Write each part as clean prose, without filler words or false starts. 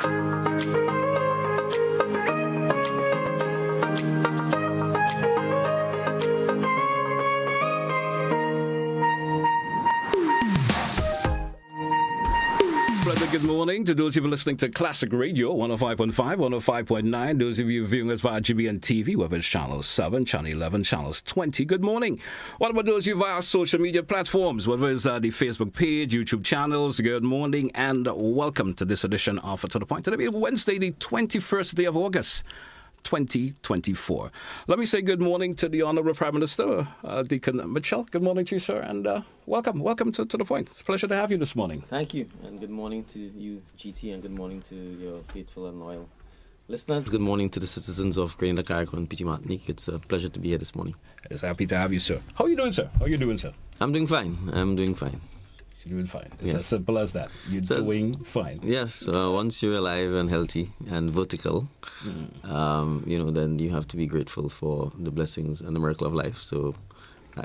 Good morning to those of you listening to Classic Radio 105.5, 105.9. Those of you viewing us via GBN TV, whether it's Channel 7, Channel 11, Channels 20. Good morning. What about those of you via social media platforms, whether it's the Facebook page, YouTube channels? Good morning and welcome to this edition of To The Point. Today is Wednesday, the 21st day of August. 2024. Let me say good morning to the Honourable Prime Minister, Dickon Mitchell. Good morning to you, sir, and welcome to The Point. It's a pleasure to have you this morning. Thank you, and good morning to you, GT, and good morning to your faithful and loyal listeners. Good morning to the citizens of Grenada, Carriacou, and Petite, Martinique. It's a pleasure to be here this morning. It's happy to have you, sir. How are you doing, sir? I'm doing fine. You're doing fine. It's as simple as that. You're doing fine. Yes. Once you're alive and healthy and vertical, then you have to be grateful for the blessings and the miracle of life. So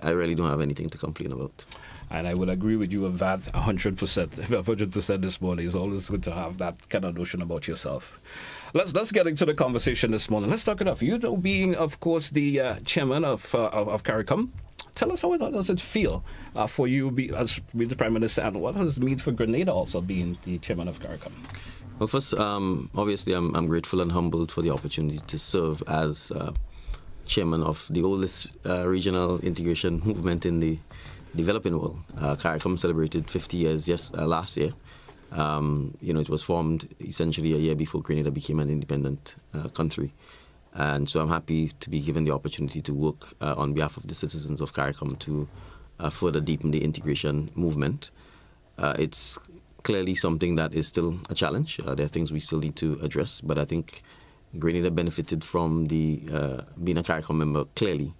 I really don't have anything to complain about. And I would agree with you with that 100%. 100% this morning. It's always good to have that kind of notion about yourself. Let's get into the conversation this morning. Let's talk it off. You know, being, of course, the chairman of Carriacou. Tell us how does it feel for you as the Prime Minister, and what does it mean for Grenada also being the chairman of Carriacou? Well, first, obviously, I'm grateful and humbled for the opportunity to serve as chairman of the oldest regional integration movement in the developing world. Carriacou celebrated 50 years last year. It was formed essentially a year before Grenada became an independent country. And so I'm happy to be given the opportunity to work on behalf of the citizens of Carriacou to further deepen the integration movement. It's clearly something that is still a challenge. There are things we still need to address, but I think Grenada benefited from the being a Carriacou member clearly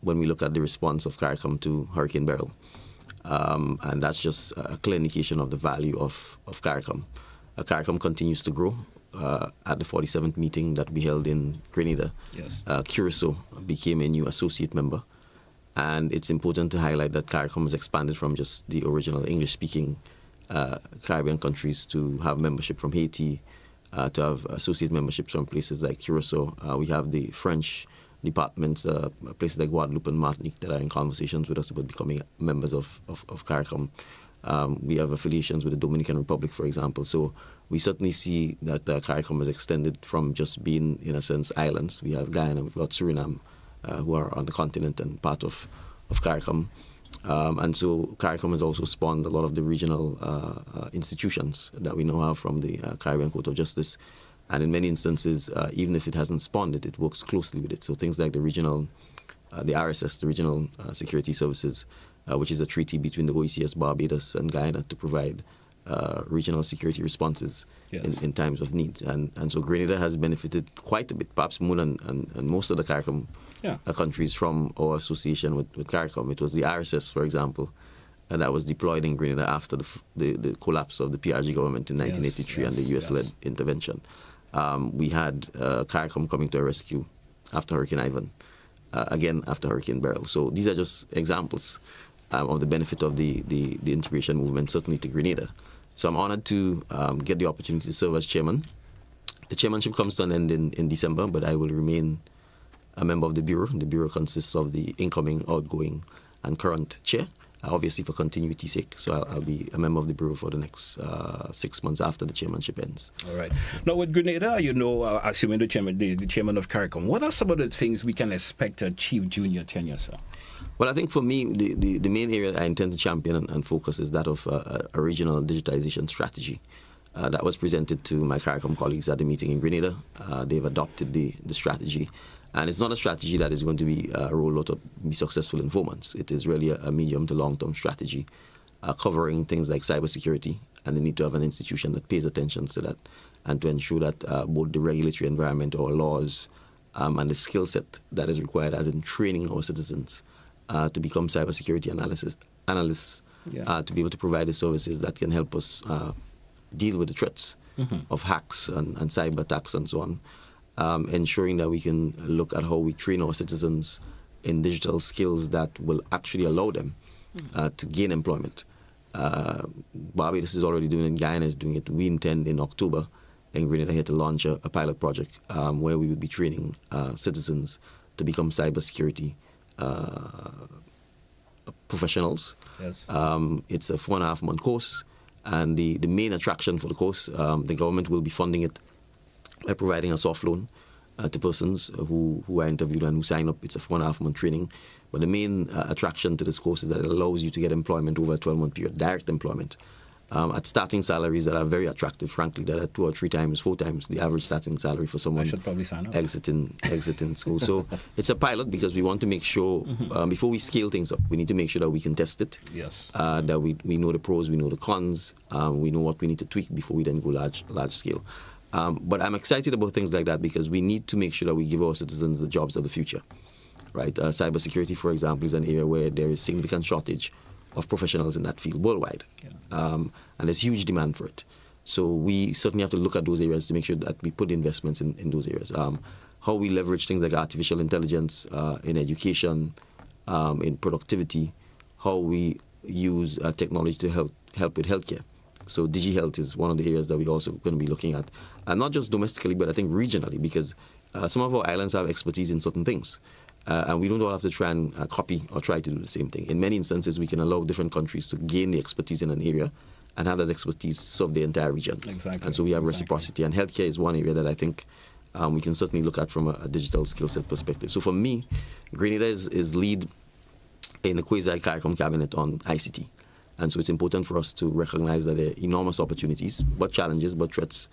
when we look at the response of Carriacou to Hurricane Beryl. And that's just a clear indication of the value of Carriacou. Carriacou continues to grow. At the 47th meeting that we held in Grenada, Carriacou became a new associate member. And it's important to highlight that Carriacou has expanded from just the original English-speaking Caribbean countries to have membership from Haiti, to have associate memberships from places like Carriacou. We have the French departments, places like Guadeloupe and Martinique that are in conversations with us about becoming members of Carriacou. We have affiliations with the Dominican Republic, for example. So we certainly see that Carriacou has extended from just being, in a sense, islands. We have Guyana, we've got Suriname, who are on the continent and part of Carriacou. And so Carriacou has also spawned a lot of the regional institutions that we now have from the Caribbean Court of Justice. And in many instances, even if it hasn't spawned it, it works closely with it. So things like the RSS, the Regional Security Services, which is a treaty between the OECS, Barbados, and Guyana to provide regional security responses in times of need. And so Grenada has benefited quite a bit, perhaps more than and most of the Carriacou countries from our association with Carriacou. It was the RSS, for example, that was deployed in Grenada after the collapse of the PRG government in 1983 and the US-led intervention. We had Carriacou coming to our rescue after Hurricane Ivan, again after Hurricane Beryl. So these are just examples of the benefit of the integration movement, certainly to Grenada. So I'm honored to get the opportunity to serve as chairman. The chairmanship comes to an end in December, but I will remain a member of the Bureau. The Bureau consists of the incoming, outgoing, and current chair, obviously for continuity's sake. So I'll be a member of the Bureau for the next 6 months after the chairmanship ends. All right. Now, with Grenada, assuming the chairman of Carriacou, what are some of the things we can expect to achieve during your tenure, sir? Well, I think for me, the main area that I intend to champion and focus is that of a regional digitization strategy. That was presented to my Carriacou colleagues at the meeting in Grenada. They've adopted the strategy. And it's not a strategy that is going to be rolled out or be successful in 4 months. It is really a medium to long-term strategy covering things like cybersecurity and the need to have an institution that pays attention to that and to ensure that both the regulatory environment, our laws, and the skill set that is required as in training our citizens to become cybersecurity analysts, to be able to provide the services that can help us deal with the threats of hacks and cyber attacks and so on. Ensuring that we can look at how we train our citizens in digital skills that will actually allow them to gain employment. Barbados is already doing it, Guyana is doing it. We intend in October in Grenada here to launch a pilot project where we would be training citizens to become cybersecurity professionals. Yes. It's a 4.5-month course, and the main attraction for the course, the government will be funding it by providing a soft loan to persons who are interviewed and who sign up. It's a 4.5-month training. But the main attraction to this course is that it allows you to get employment over a 12-month period, direct employment, at starting salaries that are very attractive, frankly, that are 2 or 3 times, 4 times the average starting salary for someone I should probably sign up. exiting school. So it's a pilot because we want to make sure, before we scale things up, we need to make sure that we can test it. Yes. That we know the pros, we know the cons, we know what we need to tweak before we then go large scale. But I'm excited about things like that because we need to make sure that we give our citizens the jobs of the future. Right? Cybersecurity, for example, is an area where there is significant shortage of professionals in that field worldwide. Yeah. And there's huge demand for it. So we certainly have to look at those areas to make sure that we put investments in those areas. How we leverage things like artificial intelligence in education, in productivity, how we use technology to help with healthcare. So DigiHealth is one of the areas that we're also going to be looking at. And not just domestically, but I think regionally, because some of our islands have expertise in certain things. And we don't all have to try and copy or try to do the same thing. In many instances, we can allow different countries to gain the expertise in an area and have that expertise serve the entire region. Exactly. And so we have reciprocity. And healthcare is one area that I think we can certainly look at from a digital skill set perspective. So for me, Grenada is lead in the quasi-Carriacou cabinet on ICT. And so it's important for us to recognize that there are enormous opportunities, but challenges, but threats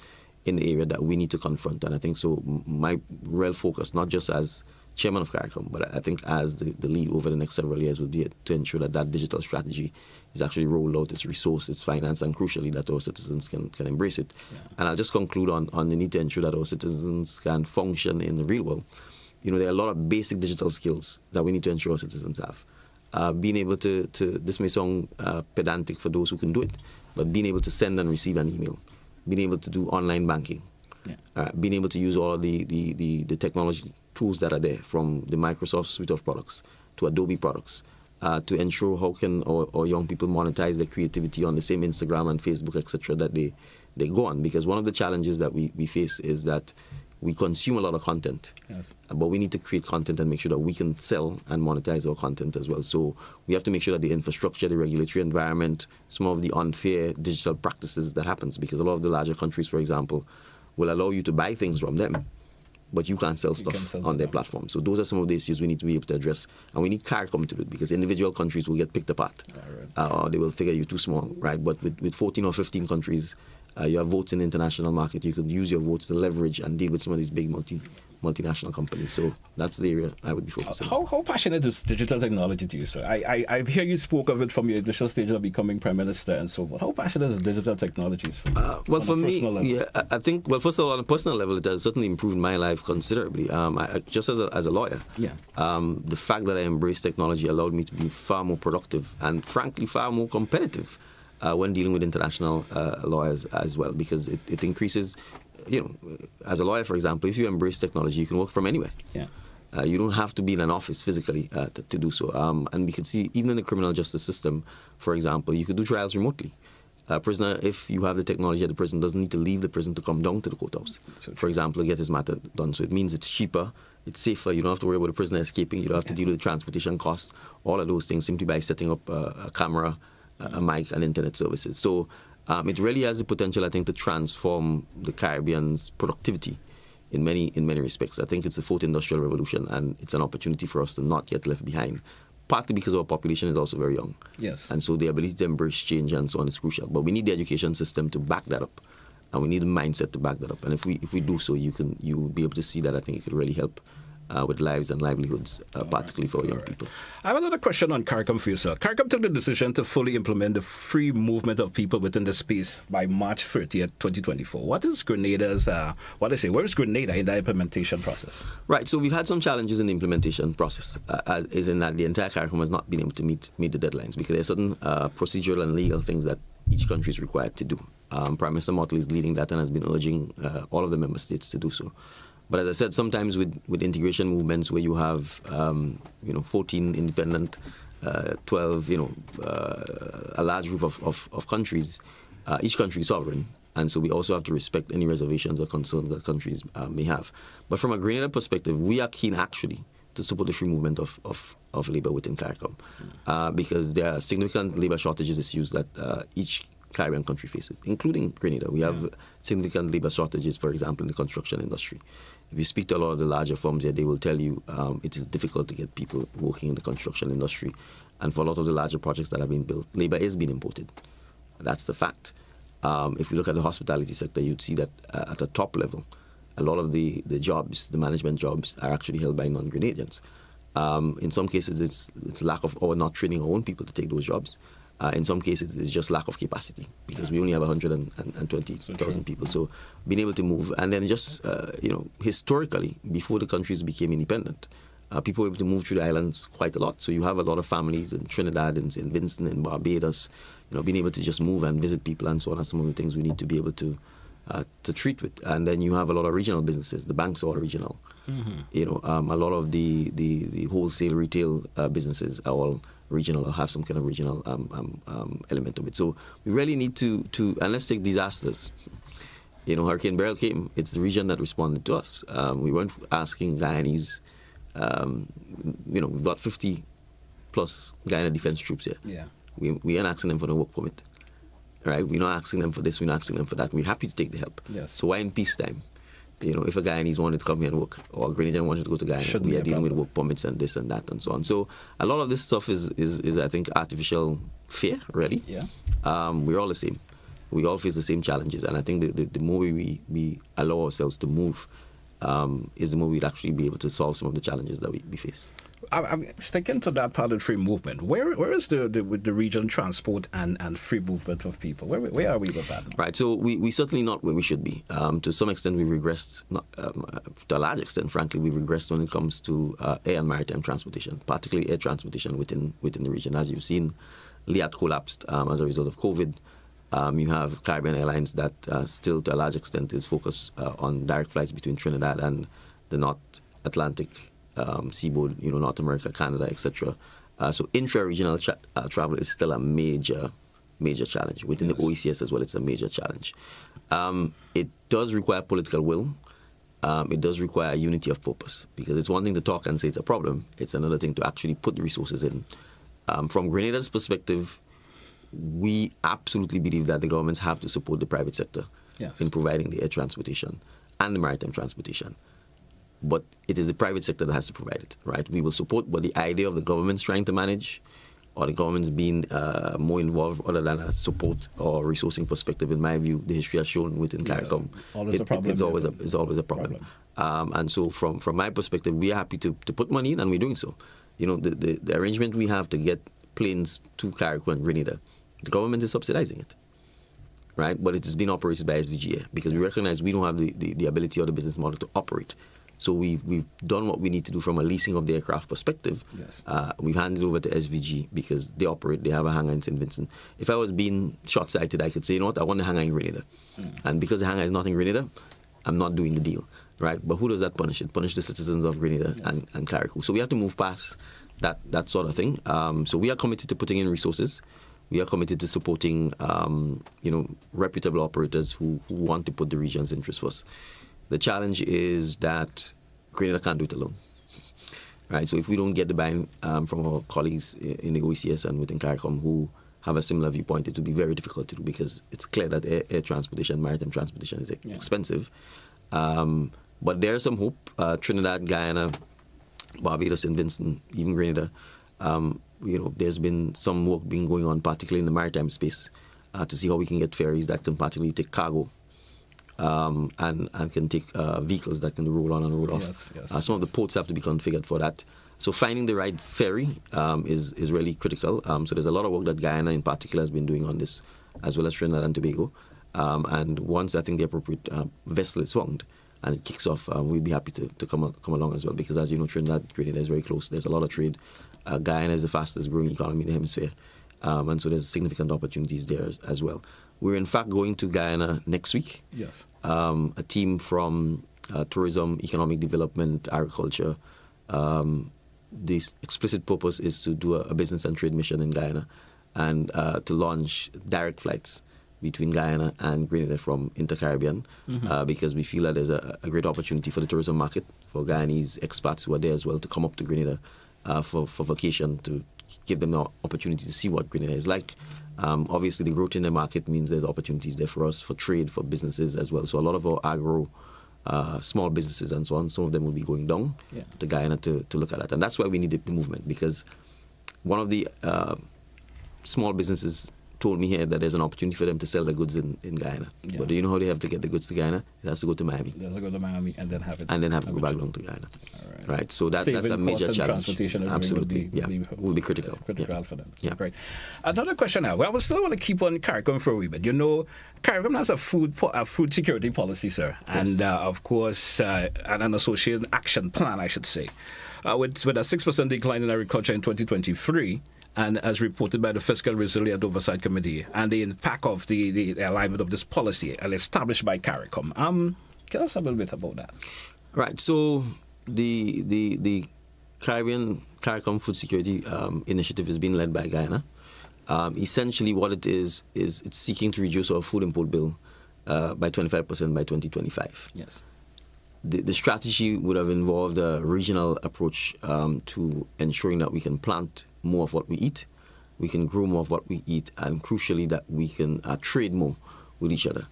in the area that we need to confront. And I think so my real focus, not just as chairman of Carriacou, but I think as the lead over the next several years, will be to ensure that that digital strategy is actually rolled out, it's resourced, it's financed, and crucially that our citizens can embrace it. Yeah. And I'll just conclude on the need to ensure that our citizens can function in the real world. You know, there are a lot of basic digital skills that we need to ensure our citizens have. Being able to this may sound pedantic for those who can do it, but being able to send and receive an email, being able to do online banking, being able to use all of the technology tools that are there, from the Microsoft suite of products to Adobe products, to ensure how can our young people monetize their creativity on the same Instagram and Facebook, etc., that they go on. Because one of the challenges that we face is that we consume a lot of content, yes, but we need to create content and make sure that we can sell and monetize our content as well. So we have to make sure that the infrastructure, the regulatory environment, some of the unfair digital practices that happens, because a lot of the larger countries, for example, will allow you to buy things from them, but you can't sell stuff on their platform. So those are some of the issues we need to be able to address. And we need Carriacou to do it, because individual countries will get picked apart. Or they will figure you too small, right? But with 14 or 15 countries, you have votes in the international market. You could use your votes to leverage and deal with some of these big multinational companies. So that's the area I would be focusing on. How passionate is digital technology to you, sir? I hear you spoke of it from your initial stage of becoming Prime Minister and so forth. How passionate is digital technologies for you? Well, for me, yeah, I think, well, first of all, on a personal level, it has certainly improved my life considerably. Just as a lawyer, the fact that I embraced technology allowed me to be far more productive and, frankly, far more competitive when dealing with international lawyers as well, because it increases, as a lawyer, for example, if you embrace technology, you can work from anywhere. Yeah. You don't have to be in an office physically to do so. And we can see, even in the criminal justice system, for example, you could do trials remotely. A prisoner, if you have the technology at the prison, doesn't need to leave the prison to come down to the courthouse, for example, to get his matter done. So it means it's cheaper, it's safer, you don't have to worry about the prisoner escaping, you don't have to deal with the transportation costs, all of those things, simply by setting up a camera, a mic, and internet services. So it really has the potential, I think, to transform the Caribbean's productivity in many respects. I think it's the fourth industrial revolution, and it's an opportunity for us to not get left behind, partly because our population is also very young. Yes. And so the ability to embrace change and so on is crucial. But we need the education system to back that up, and we need the mindset to back that up. And if we do so, you will be able to see that. I think it could really help with lives and livelihoods, particularly for young people. I have another question on Carriacou for you, sir. Carriacou took the decision to fully implement the free movement of people within the space by March 30th, 2024. What is Grenada's, where is Grenada in the implementation process? Right, so we've had some challenges in the implementation process, is in that the entire Carriacou has not been able to meet the deadlines, because there are certain procedural and legal things that each country is required to do. Prime Minister Motley is leading that and has been urging all of the member states to do so. But as I said, sometimes with integration movements where you have 14 independent, 12, a large group of countries, each country is sovereign, And so we also have to respect any reservations or concerns that countries may have. But from a Grenada perspective, we are keen actually to support the free movement of labour within Carriacou, because there are significant labour shortages issues that each Caribbean country faces, including Grenada. We have significant labour shortages, for example, in the construction industry. If you speak to a lot of the larger firms here, they will tell you it is difficult to get people working in the construction industry. And for a lot of the larger projects that are being built, labour is being imported. That's the fact. If we look at the hospitality sector, you'd see that at a top level, a lot of the jobs, the management jobs, are actually held by non-Grenadians. In some cases, it's lack of, or not training our own people to take those jobs. In some cases, it's just lack of capacity because we only have 120,000 people. So being able to move, and then just, historically, before the countries became independent, people were able to move through the islands quite a lot. So you have a lot of families in Trinidad, in St. Vincent, in Barbados, being able to just move and visit people and so on are some of the things we need to be able to treat with. And then you have a lot of regional businesses. The banks are all regional. A lot of the wholesale retail businesses are all regional or have some kind of regional element of it. So we really need to and let's take disasters. Hurricane Beryl came. It's the region that responded to us. We weren't asking Guyanese. We've got 50 plus Guyana defense troops here. Yeah. We aren't asking them for the work permit. Right? We're not asking them for this, we're not asking them for that. We're happy to take the help. Yes. So why in peacetime? If a Guyanese wanted to come here and work, or a Grenadian wanted to go to Guyana, we are dealing with work permits and this and that and so on. So a lot of this stuff is I think, artificial fear, really. Yeah. We're all the same. We all face the same challenges. And I think the more we allow ourselves to move, is the more we'd actually be able to solve some of the challenges that we face. I'm sticking to that part of free movement. Where is the region transport and free movement of people? Where are we with that? Right, so we certainly not where we should be. To some extent, we regressed. To a large extent, frankly, we regressed when it comes to air and maritime transportation, particularly air transportation within the region. As you've seen, LIAT collapsed as a result of COVID. You have Caribbean Airlines that still, to a large extent, is focused on direct flights between Trinidad and the North Atlantic seaboard, North America, Canada, etc. So intra-regional travel is still a major challenge. Within the OECS as well, it's a major challenge. It does require political will. It does require unity of purpose, because it's one thing to talk and say it's a problem. It's another thing to actually put the resources in. From Grenada's perspective, we absolutely believe that the governments have to support the private sector in providing the air transportation and the maritime transportation. But it is the private sector that has to provide it, right? We will support, but the idea of the government's trying to manage, or the government's being more involved other than a support or resourcing perspective, in my view, the history has shown within CARICOM, it's always a problem. And so from my perspective, we are happy to put money in, and we're doing so. The arrangement we have to get planes to CARICOM and Grenada, the government is subsidizing it, right? But it is being operated by SVGA, because we recognize we don't have the ability or the business model to operate. So we've done what we need to do from a leasing of the aircraft perspective. Yes. We've handed over to SVG because they operate. They have a hangar in St. Vincent. If I was being short-sighted, I could say, I want a hangar in Grenada. And because the hangar is not in Grenada, I'm not doing the deal, right? But who does that punish? It punishes the citizens of Grenada and Carriacou. So we have to move past that sort of thing. So we are committed to putting in resources. We are committed to supporting, reputable operators who want to put the region's interests first. The challenge is that Grenada can't do it alone, right? So if we don't get the buy-in from our colleagues in the OECS and within CARICOM who have a similar viewpoint, it will be very difficult to do, because it's clear that air transportation, maritime transportation is expensive. But there's some hope. Trinidad, Guyana, Barbados, St. Vincent, even Grenada, there's been some work being going on, particularly in the maritime space, to see how we can get ferries that can particularly take cargo and can take vehicles that can roll on and roll off. Some of the ports have to be configured for that. So finding the right ferry is really critical. So there's a lot of work that Guyana in particular has been doing on this, as well as Trinidad and Tobago. And once I think the appropriate vessel is found and it kicks off, we'll be happy to come along as well, because as you know, Trinidad, Grenada is very close. There's a lot of trade. Guyana is the fastest growing economy in the hemisphere. And so there's significant opportunities there as well. We're in fact going to Guyana next week. Yes. A team from tourism, economic development, agriculture. The explicit purpose is to do a business and trade mission in Guyana and to launch direct flights between Guyana and Grenada from Inter-Caribbean because we feel that there's a great opportunity for the tourism market, for Guyanese expats who are there as well to come up to Grenada for vacation, to give them the opportunity to see what Grenada is like. Obviously, the growth in the market means there's opportunities there for us, for trade, for businesses as well. So a lot of our agro, small businesses and so on, some of them will be going down to Guyana to look at that. And that's why we needed the movement, because one of the small businesses told me here that there's an opportunity for them to sell the goods in Guyana. Yeah. But do you know how they have to get the goods to Guyana? It has to go to Miami. They have to go to Miami and then have it. And then have to go back down to Guyana. Right. So that's a major challenge. Absolutely. Will be critical. Critical for them. Yeah. Great. Another question now. Well, we still want to keep on Carriacou for a wee bit. You know, Carriacou has a food security policy, sir. Yes. And of course, an associated action plan, I should say. With a 6% decline in agriculture in 2023, and as reported by the Fiscal Resilient Oversight Committee, and the impact of the alignment of this policy established by Carriacou. Tell us a little bit about that. Right. So the Carriacou Food Security Initiative is being led by Guyana. Essentially, what it is it's seeking to reduce our food import bill by 25% by 2025. Yes. The strategy would have involved a regional approach to ensuring that we can plant more of what we eat, we can grow more of what we eat, and crucially that we can trade more with each other.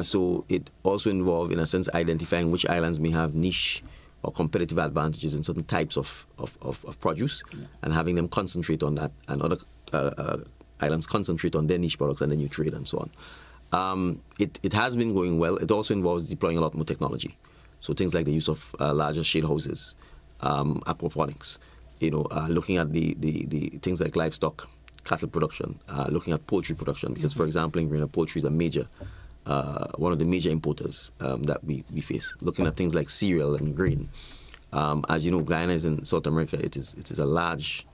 So it also involved, in a sense, identifying which islands may have niche or competitive advantages in certain types of produce, and having them concentrate on that, and other islands concentrate on their niche products, and then you trade and so on. It has been going well. It also involves deploying a lot more technology. So things like the use of larger shade houses, aquaponics, looking at the things like livestock, cattle production, looking at poultry production, because, for example, in Grenada, poultry is one of the major importers that we face. Looking at things like cereal and grain. As you know, Guyana is in South America. It is a large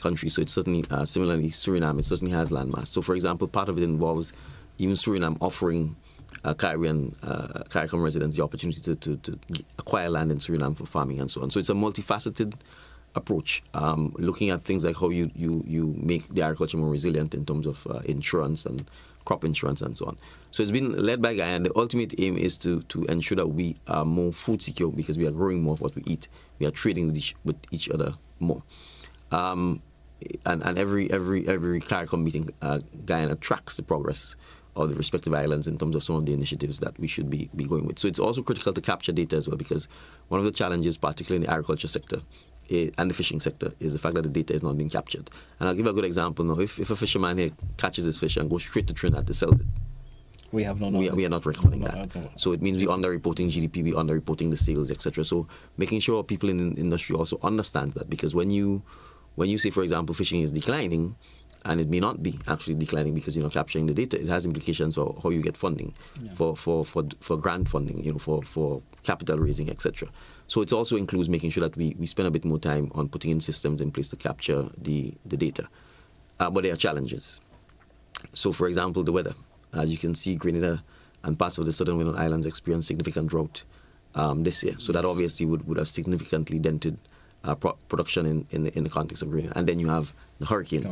country, so it's certainly, similarly, Suriname, it certainly has landmass. So, for example, part of it involves even Suriname offering Carriacou residents the opportunity to acquire land in Suriname for farming and so on. So it's a multifaceted approach, looking at things like how you make the agriculture more resilient in terms of insurance and crop insurance and so on. So it's been led by Guyana. The ultimate aim is to ensure that we are more food secure, because we are growing more of what we eat. We are trading with each other more. And every Carriacou meeting, Guyana tracks the progress of the respective islands in terms of some of the initiatives that we should be going with. So it's also critical to capture data as well, because one of the challenges, particularly in the agriculture sector and the fishing sector, is the fact that the data is not being captured. And I'll give a good example now. If a fisherman here catches his fish and goes straight to Trinidad to sell it, we are not recording that. So it means we're under-reporting GDP, we're under-reporting the sales, etc. So making sure people in the industry also understand that, because when you say, for example, fishing is declining, and it may not be actually declining because you're not capturing the data, it has implications for how you get funding, for grant funding, for capital raising, etc. So it also includes making sure that we spend a bit more time on putting in systems in place to capture the data. But there are challenges. So, for example, the weather. As you can see, Grenada and parts of the southern Windward Islands experienced significant drought this year. So that obviously would have significantly dented production in the context of Grenada. And then you have the hurricane,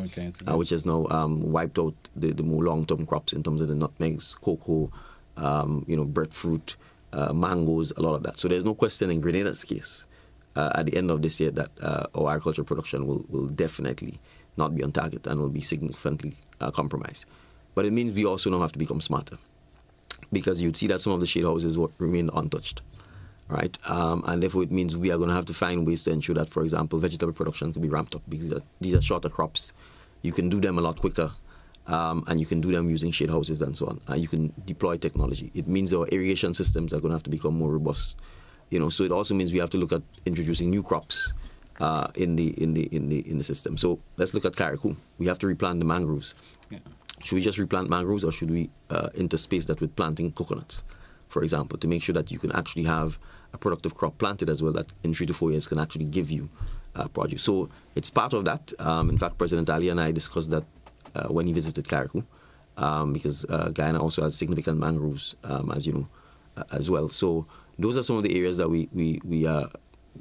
which has now wiped out the more long-term crops in terms of the nutmegs, cocoa, breadfruit, mangoes, a lot of that. So there's no question in Grenada's case at the end of this year that our agricultural production will definitely not be on target and will be significantly compromised. But it means we also now have to become smarter, because you'd see that some of the shade houses remain untouched. Right, and therefore it means we are going to have to find ways to ensure that, for example, vegetable production can be ramped up, because these are shorter crops. You can do them a lot quicker, and you can do them using shade houses and so on. And you can deploy technology. It means our irrigation systems are going to have to become more robust. So it also means we have to look at introducing new crops in the system. So let's look at Carriacou. We have to replant the mangroves. Yeah. Should we just replant mangroves, or should we interspace that with planting coconuts, for example, to make sure that you can actually have a productive crop planted as well that in 3 to 4 years can actually give you produce. So it's part of that. In fact, President Ali and I discussed that when he visited Carriacou, because Guyana also has significant mangroves, as you know, as well. So those are some of the areas that we are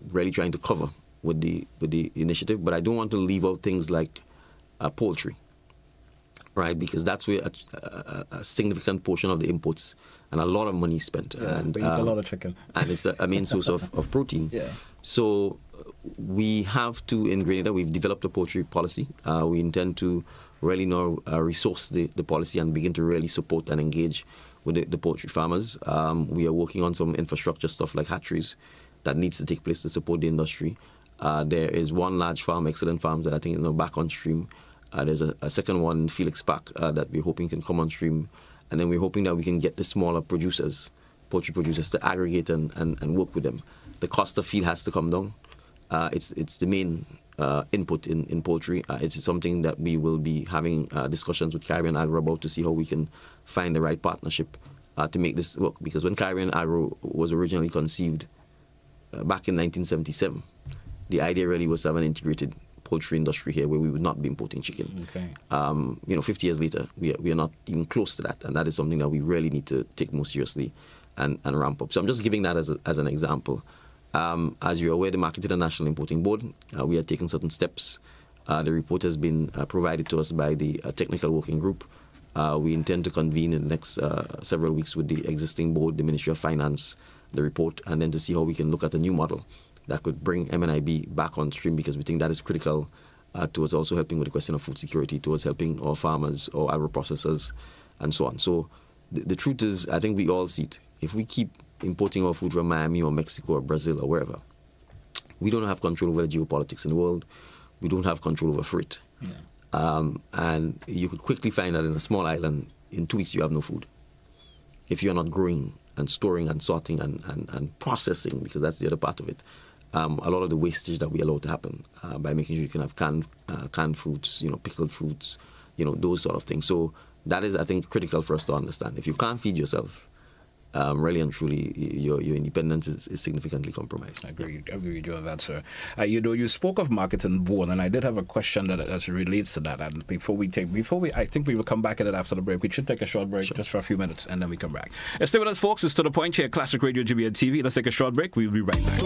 really trying to cover with the initiative. But I don't want to leave out things like poultry. right? Because that's where a significant portion of the inputs and a lot of money is spent. Yeah, and we eat a lot of chicken. And it's a main source of protein. Yeah. So we have to, in Grenada, we've developed a poultry policy. We intend to really now resource the policy and begin to really support and engage with the poultry farmers. We are working on some infrastructure stuff like hatcheries that needs to take place to support the industry. There is one large farm, Excellent Farms, that I think is now back on stream. There's a second one in Felix Park that we're hoping can come on stream. And then we're hoping that we can get the smaller producers, poultry producers, to aggregate and work with them. The cost of feed has to come down. It's the main input in poultry. It's something that we will be having discussions with Caribbean Agro about to see how we can find the right partnership to make this work. Because when Caribbean Agro was originally conceived back in 1977, the idea really was to have an integrated poultry industry here where we would not be importing chicken. Okay. 50 years later, we are not even close to that, and that is something that we really need to take more seriously and ramp up. So I'm just giving that as an example. As you're aware, the Market International Importing Board, we are taking certain steps. The report has been provided to us by the Technical Working Group. We intend to convene in the next several weeks with the existing board, the Ministry of Finance, the report, and then to see how we can look at a new model that could bring MNIB back on stream, because we think that is critical towards also helping with the question of food security, towards helping our farmers, our agro-processors, and so on. So the truth is, I think we all see it. If we keep importing our food from Miami or Mexico or Brazil or wherever, we don't have control over the geopolitics in the world. We don't have control over freight. Yeah. And you could quickly find that in a small island, in 2 weeks you have no food. If you're not growing and storing and sorting and processing, because that's the other part of it, a lot of the wastage that we allow to happen by making sure you can have canned fruits, pickled fruits, those sort of things. So that is, I think, critical for us to understand. If you can't feed yourself, really and truly, your independence is significantly compromised. I agree with you on that, sir. You spoke of marketing board, and I did have a question that relates to that. And I think we will come back at it after the break. We should take a short break, just for a few minutes, and then we come back. Stay with us, folks. It's To The Point here, Classic Radio GBN TV. Let's take a short break. We'll be right back.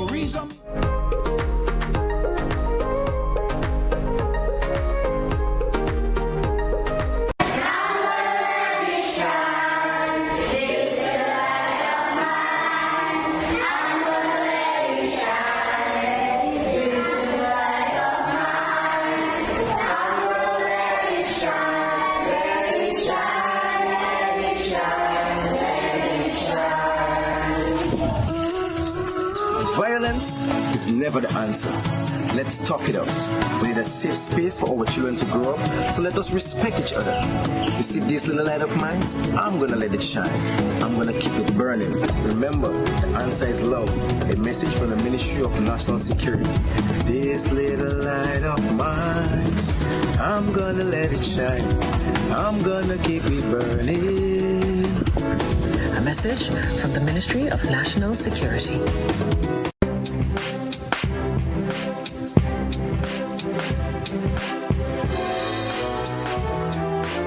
Violence is never the answer. Let's talk it out. We need a safe space for our children to grow up, so let us respect each other. You see this little light of mine? I'm gonna let it shine. I'm gonna keep it burning. Remember, the answer is love. A message from the Ministry of National Security. This little light of mine, I'm gonna let it shine. I'm gonna keep it burning. A message from the Ministry of National Security.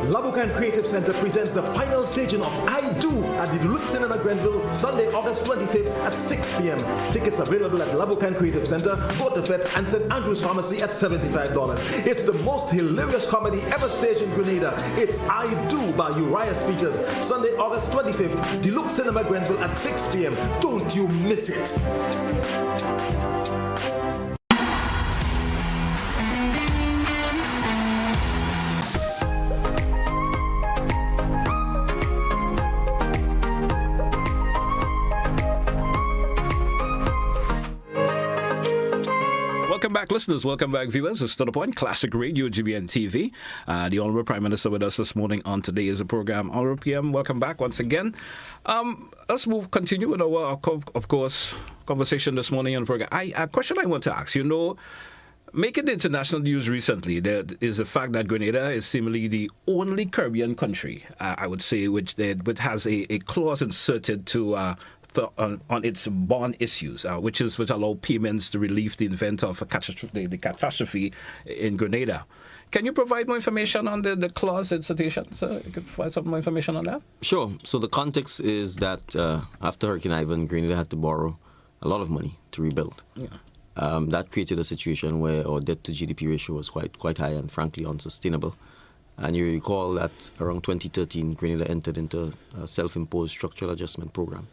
Labukan Creative Center presents the final staging of I Do at the Duluth Cinema Grenville, Sunday, August 25th at 6 p.m. Tickets available at Labukan Creative Center, Waterfed, and St. Andrew's Pharmacy at $75. It's the most hilarious comedy ever staged in Grenada. It's I Do by Uriah Speakers, Sunday, August 25th, Duluth Cinema Grenville at 6 p.m. Don't you miss it. Welcome back, listeners. Welcome back, viewers. It's To The Point, Classic Radio, GBN TV. The Honourable Prime Minister with us this morning on today's program. Honourable PM, welcome back once again. Let's continue with our, of course, conversation this morning on the program. A question I want to ask, making the international news recently, there is the fact that Grenada is seemingly the only Caribbean country, I would say, which has a clause inserted to on its bond issues, which allow payments to relieve the event of the catastrophe in Grenada. Can you provide more information on the clause insertion? So you could provide some more information on that? Sure. So the context is that after Hurricane Ivan, Grenada had to borrow a lot of money to rebuild. Yeah. That created a situation where our debt to GDP ratio was quite high and frankly unsustainable. And you recall that around 2013, Grenada entered into a self-imposed structural adjustment program.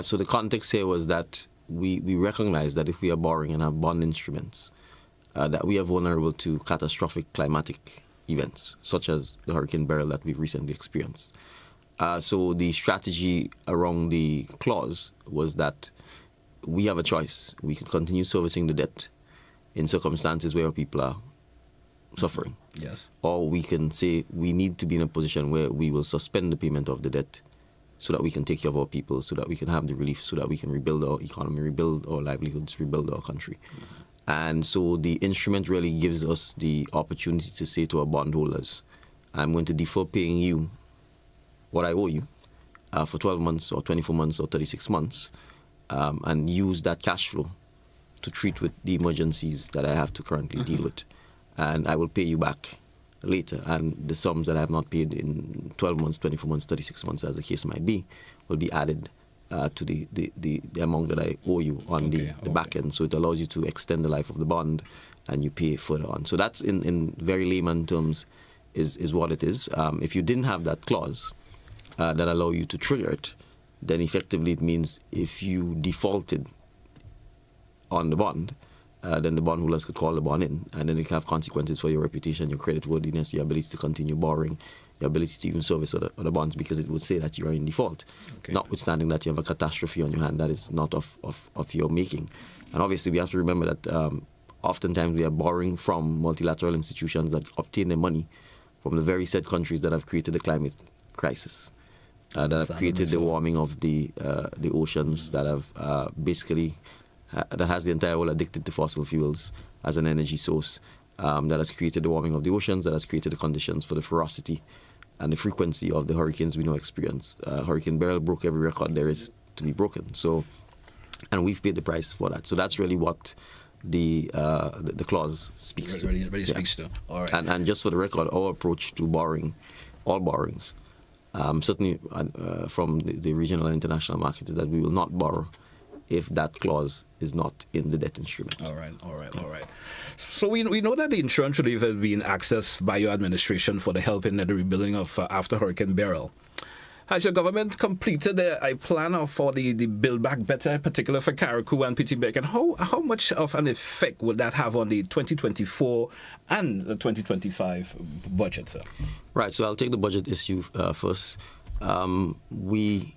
So the context here was that we recognize that if we are borrowing and have bond instruments, that we are vulnerable to catastrophic climatic events, such as the Hurricane Beryl that we've recently experienced. So the strategy around the clause was that we have a choice. We could continue servicing the debt in circumstances where people are suffering. Yes. Or we can say we need to be in a position where we will suspend the payment of the debt so that we can take care of our people, so that we can have the relief, so that we can rebuild our economy, rebuild our livelihoods, rebuild our country. And so the instrument really gives us the opportunity to say to our bondholders, I'm going to defer paying you what I owe you for 12 months or 24 months or 36 months and use that cash flow to treat with the emergencies that I have to currently deal with. And I will pay you back later. And the sums that I have not paid in 12 months, 24 months, 36 months, as the case might be, will be added to the amount that I owe you on the back end. So it allows you to extend the life of the bond and you pay further on. So that's, in very layman terms, is what it is. If you didn't have that clause that allow you to trigger it, then effectively it means if you defaulted on the bond, then the bondholders could call the bond in, and then it can have consequences for your reputation, your creditworthiness, your ability to continue borrowing, your ability to even service other bonds, because it would say that you are in default, notwithstanding that you have a catastrophe on your hand that is not of your making. And obviously we have to remember that oftentimes we are borrowing from multilateral institutions that obtain their money from the very said countries that have created the climate crisis, that have created the warming of the oceans, that have basically that has the entire world addicted to fossil fuels as an energy source, that has created the warming of the oceans, that has created the conditions for the ferocity and the frequency of the hurricanes we now experience. Hurricane Beryl broke every record there is to be broken. So, and we've paid the price for that. So that's really what the clause speaks to. Really speaks to. All right. And just for the record, our approach to borrowing, all borrowings, certainly from the regional and international market, is that we will not borrow if that clause is not in the debt instrument. All right. So we know that the insurance relief has been accessed by your administration for the help in the rebuilding of after Hurricane Beryl. Has your government completed a plan for the Build Back Better, in particular for Carriacou and Petite? And how much of an effect will that have on the 2024 and the 2025 budget, sir? Right, so I'll take the budget issue first. We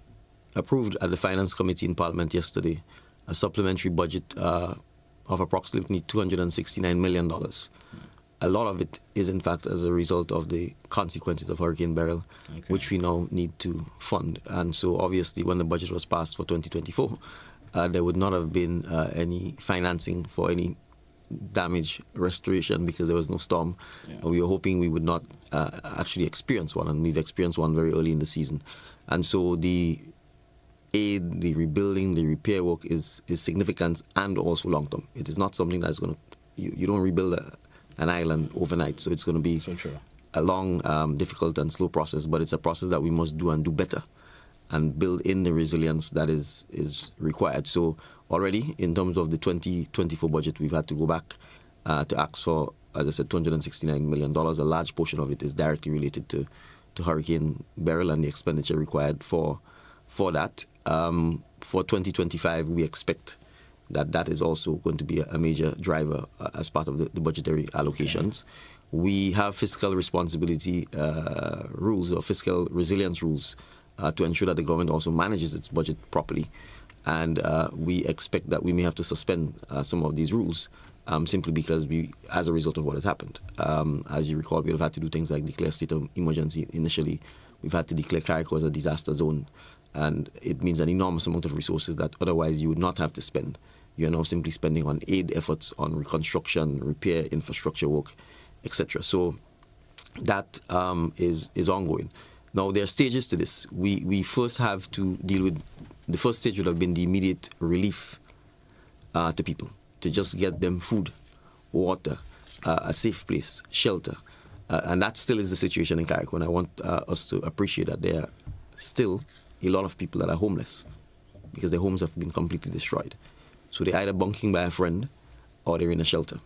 approved at the Finance Committee in Parliament yesterday a supplementary budget of approximately $269 million. A lot of it is, in fact, as a result of the consequences of Hurricane Beryl, which we now need to fund. And so, obviously, when the budget was passed for 2024, there would not have been any financing for any damage restoration because there was no storm. We were hoping we would not actually experience one, and we've experienced one very early in the season. And so the aid, the rebuilding, the repair work is significant and also long-term. It is not something that's going to, you don't rebuild an island overnight, so it's going to be a long, difficult and slow process, but it's a process that we must do and do better and build in the resilience that is required. So already, in terms of the 2024 budget, we've had to go back to ask for, as I said, $269 million. A large portion of it is directly related to Hurricane Beryl and the expenditure required for that. For 2025, we expect that is also going to be a major driver as part of the budgetary allocations. We have fiscal responsibility rules or fiscal resilience rules to ensure that the government also manages its budget properly. And we expect that we may have to suspend some of these rules simply because as a result of what has happened. As you recall, we have had to do things like declare state of emergency initially. We've had to declare Carriacou as a disaster zone. And it means an enormous amount of resources that otherwise you would not have to spend. You are now simply spending on aid efforts, on reconstruction, repair, infrastructure work, etc. So that is ongoing. Now, there are stages to this. We first have to deal with, the first stage would have been the immediate relief to people, to just get them food, water, a safe place, shelter. And that still is the situation in Carriacou. And I want us to appreciate that there are still a lot of people that are homeless because their homes have been completely destroyed. So they're either bunking by a friend or they're in a shelter.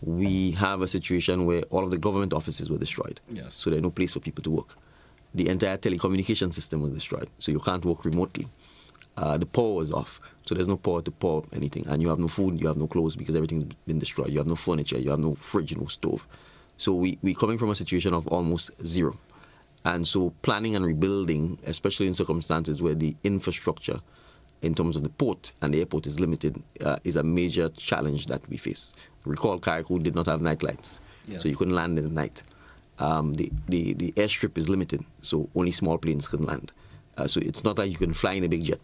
we have a situation where all of the government offices were destroyed. Yes. So there's no place for people to work. The entire telecommunication system was destroyed, so you can't work remotely. The power was off, so there's no power to pour anything. And you have no food, you have no clothes because everything's been destroyed. You have no furniture, you have no fridge, no stove. So we're coming from a situation of almost zero. And so planning and rebuilding, especially in circumstances where the infrastructure in terms of the port and the airport is limited, is a major challenge that we face. Recall, Carriacou did not have night lights, so you couldn't land in the night. The airstrip is limited, so only small planes can land. So it's not like you can fly in a big jet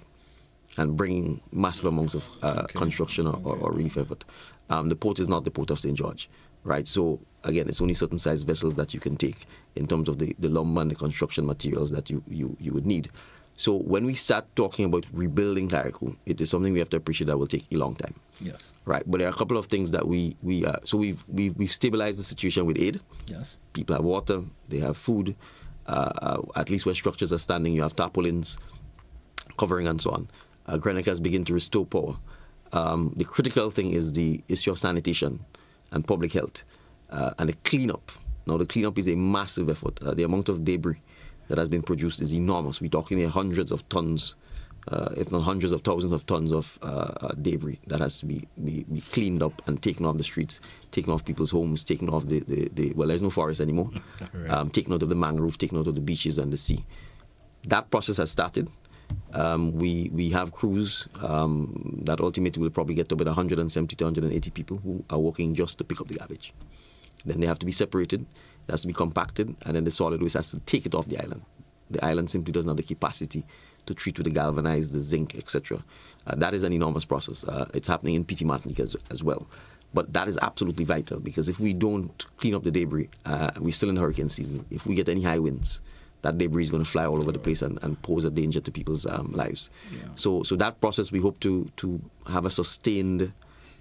and bring massive amounts of construction or relief effort. The port is not the port of St. George, right? So again, it's only certain size vessels that you can take in terms of the lumber and the construction materials that you would need. So when we start talking about rebuilding Carriacou, it is something we have to appreciate that will take a long time. Yes. Right. But there are a couple of things that we've stabilized the situation with aid. Yes. People have water, they have food. At least where structures are standing, you have tarpaulins, covering and so on. Grenada has begun to restore power. The critical thing is the issue of sanitation and public health and the cleanup. Now, the cleanup is a massive effort. The amount of debris that has been produced is enormous. We're talking here hundreds of tons, if not hundreds of thousands of tons of debris that has to be cleaned up and taken off the streets, taken off people's homes, taken off well, there's no forest anymore, right. Taken out of the mangrove, taken out of the beaches and the sea. That process has started. We have crews that ultimately will probably get to about 170 to 180 people who are working just to pick up the garbage. Then they have to be separated, it has to be compacted, and then the solid waste has to take it off the island. The island simply doesn't have the capacity to treat with the galvanized, the zinc, etc. That is an enormous process. It's happening in Petite, Martinique as well. But that is absolutely vital, because if we don't clean up the debris, we're still in hurricane season. If we get any high winds, that debris is going to fly all over the place and pose a danger to people's lives. Yeah. So that process, we hope to have a sustained,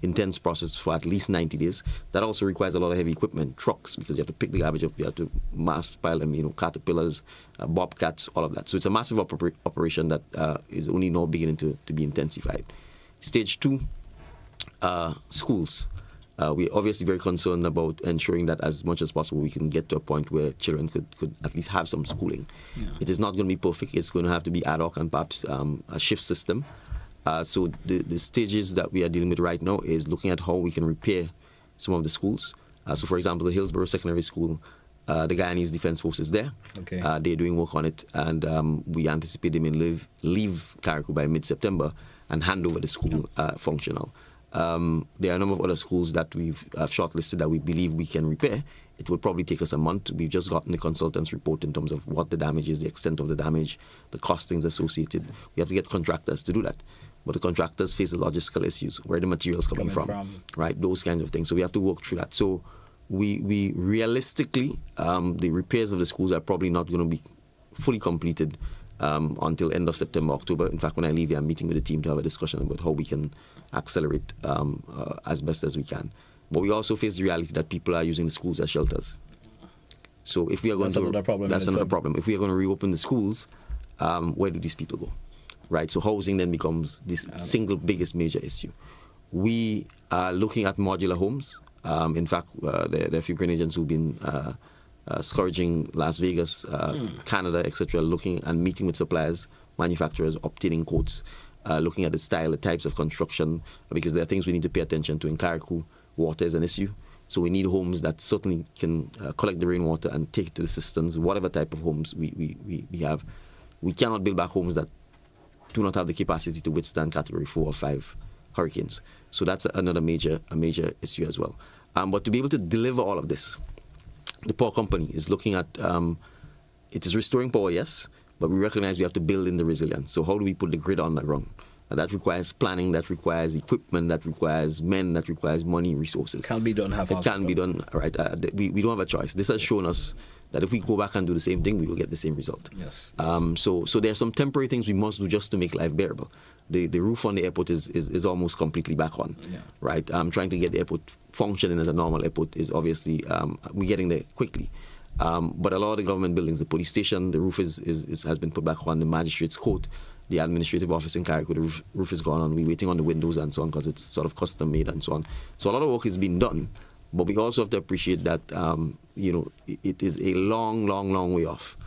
intense process for at least 90 days. That also requires a lot of heavy equipment, trucks, because you have to pick the garbage up, you have to mass pile them, caterpillars, bobcats, all of that. So it's a massive operation that is only now beginning to be intensified. Stage 2, schools. We're obviously very concerned about ensuring that as much as possible we can get to a point where children could at least have some schooling. Yeah. It is not going to be perfect. It's going to have to be ad hoc and perhaps a shift system. So the stages that we are dealing with right now is looking at how we can repair some of the schools. So, for example, the Hillsborough Secondary School, the Guyanese Defence Force is there. Okay. They're doing work on it, and we anticipate they may leave Carriacou by mid-September and hand over the school functional. There are a number of other schools that we've shortlisted that we believe we can repair. It will probably take us a month. We've just gotten the consultant's report in terms of what the damage is, the extent of the damage, the costings associated. We have to get contractors to do that. But the contractors face the logistical issues, where the materials coming from, right? Those kinds of things. So we have to work through that. So we realistically, the repairs of the schools are probably not going to be fully completed until end of September, October. In fact, when I leave here, I'm meeting with the team to have a discussion about how we can accelerate as best as we can. But we also face the reality that people are using the schools as shelters. So if we are going that's another problem. If we are going to reopen the schools, where do these people go? Right, so housing then becomes this single biggest major issue. We are looking at modular homes. In fact, there are a few Grenadians who've been scourging Las Vegas, Canada, etc., looking and meeting with suppliers, manufacturers, obtaining quotes, looking at the style, the types of construction, because there are things we need to pay attention to. In Carriacou, water is an issue. So we need homes that certainly can collect the rainwater and take it to the cisterns, whatever type of homes we have. We cannot build back homes that do not have the capacity to withstand Category 4 or 5 hurricanes. So that's another major issue as well. But to be able to deliver all of this, the power company is looking at, it is restoring power, yes, but we recognize we have to build in the resilience. So how do we put the grid on the run? And that requires planning, that requires equipment, that requires men, that requires money, resources. Can be done. It can be done, right? We don't have a choice. This has shown us that if we go back and do the same thing, we will get the same result. Yes. So there are some temporary things we must do just to make life bearable. The roof on the airport is almost completely back on, right? Trying to get the airport functioning as a normal airport is obviously, we're getting there quickly. But a lot of the government buildings, the police station, the roof has been put back on, the magistrate's court, the administrative office in Carriacou, the roof is gone on. We're waiting on the windows and so on because it's sort of custom made and so on. So a lot of work is being done, But we also have to appreciate that, it is a long way off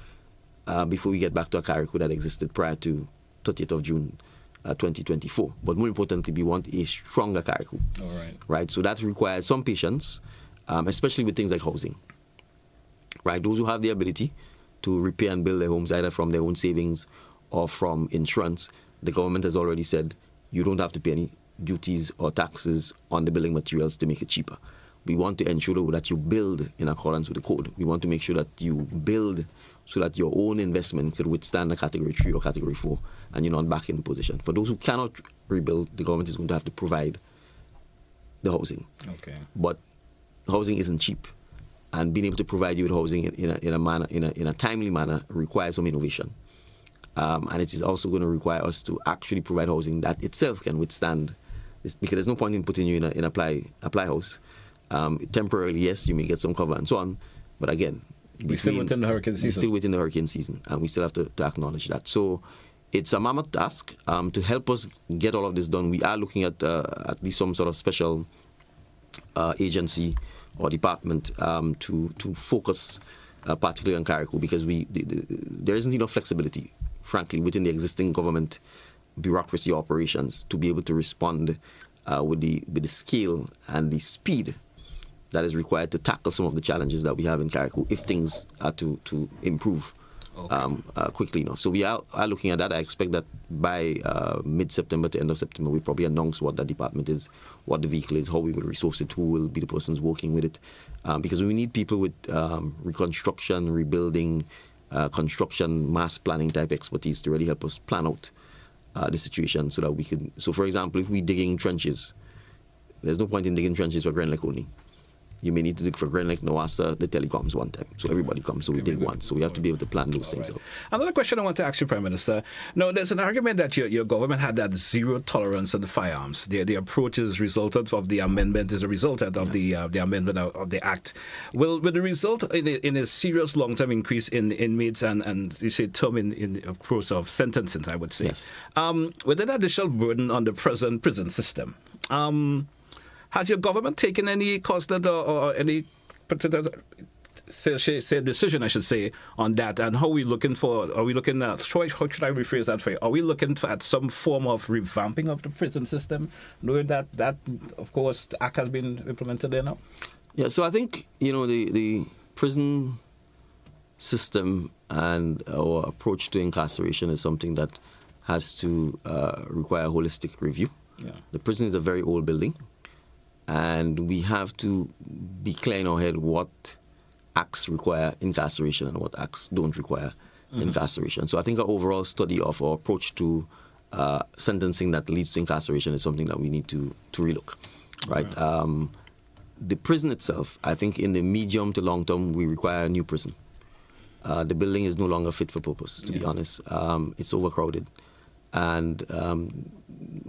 before we get back to a Carriacou that existed prior to 30th of June 2024. But more importantly, we want a stronger Carriacou. All right. Right? So that requires some patience, especially with things like housing. Right? Those who have the ability to repair and build their homes either from their own savings or from insurance, the government has already said you don't have to pay any duties or taxes on the building materials to make it cheaper. We want to ensure that you build in accordance with the code. We want to make sure that you build so that your own investment could withstand a Category 3 or Category 4 and you're not back in the position. For those who cannot rebuild, the government is going to have to provide the housing. Okay. But housing isn't cheap. And being able to provide you with housing in a timely manner requires some innovation. And it is also going to require us to actually provide housing that itself can withstand this, because there's no point in putting you in an apply house. Temporarily, yes, you may get some cover and so on, but again, we're still within the hurricane season. We're still within the hurricane season, and we still have to acknowledge that. So it's a mammoth task. To help us get all of this done, we are looking at least some sort of special agency or department to focus particularly on Carriacou, because there isn't enough flexibility, frankly, within the existing government bureaucracy operations to be able to respond with the scale and the speed that is required to tackle some of the challenges that we have in Carriacou if things are to improve quickly enough. So we are looking at that. I expect that by mid-September to end of September, we'll probably announce what that department is, what the vehicle is, how we will resource it, who will be the persons working with it. Because we need people with reconstruction, rebuilding, construction, mass planning type expertise to really help us plan out the situation so that we can... So, for example, if we're digging trenches, there's no point in digging trenches for Glen only. You may need to dig for Glen, Noasa, the telecoms one time. So everybody comes, so we dig once. So we have to be able to plan those things out. Another question I want to ask you, Prime Minister. No, there's an argument that your government had that zero tolerance on the firearms. The approach is resultant of the amendment, is a resultant of the amendment of the Act. Will the result in a serious long-term increase in inmates and you say term in of course of sentencing, I would say. Yes. With an additional burden on the present prison system. Has your government taken any constant or any particular decision, I should say, on that? And how are we looking for? Are we looking at? How should I rephrase that for you? Are we looking at some form of revamping of the prison system, knowing that of course the Act has been implemented there now? Yeah. So I think the prison system and our approach to incarceration is something that has to require a holistic review. Yeah. The prison is a very old building. And we have to be clear in our head what acts require incarceration and what acts don't require incarceration. So I think our overall study of our approach to sentencing that leads to incarceration is something that we need to relook. Right? The prison itself, I think in the medium to long term, we require a new prison. The building is no longer fit for purpose, to be honest. It's overcrowded. And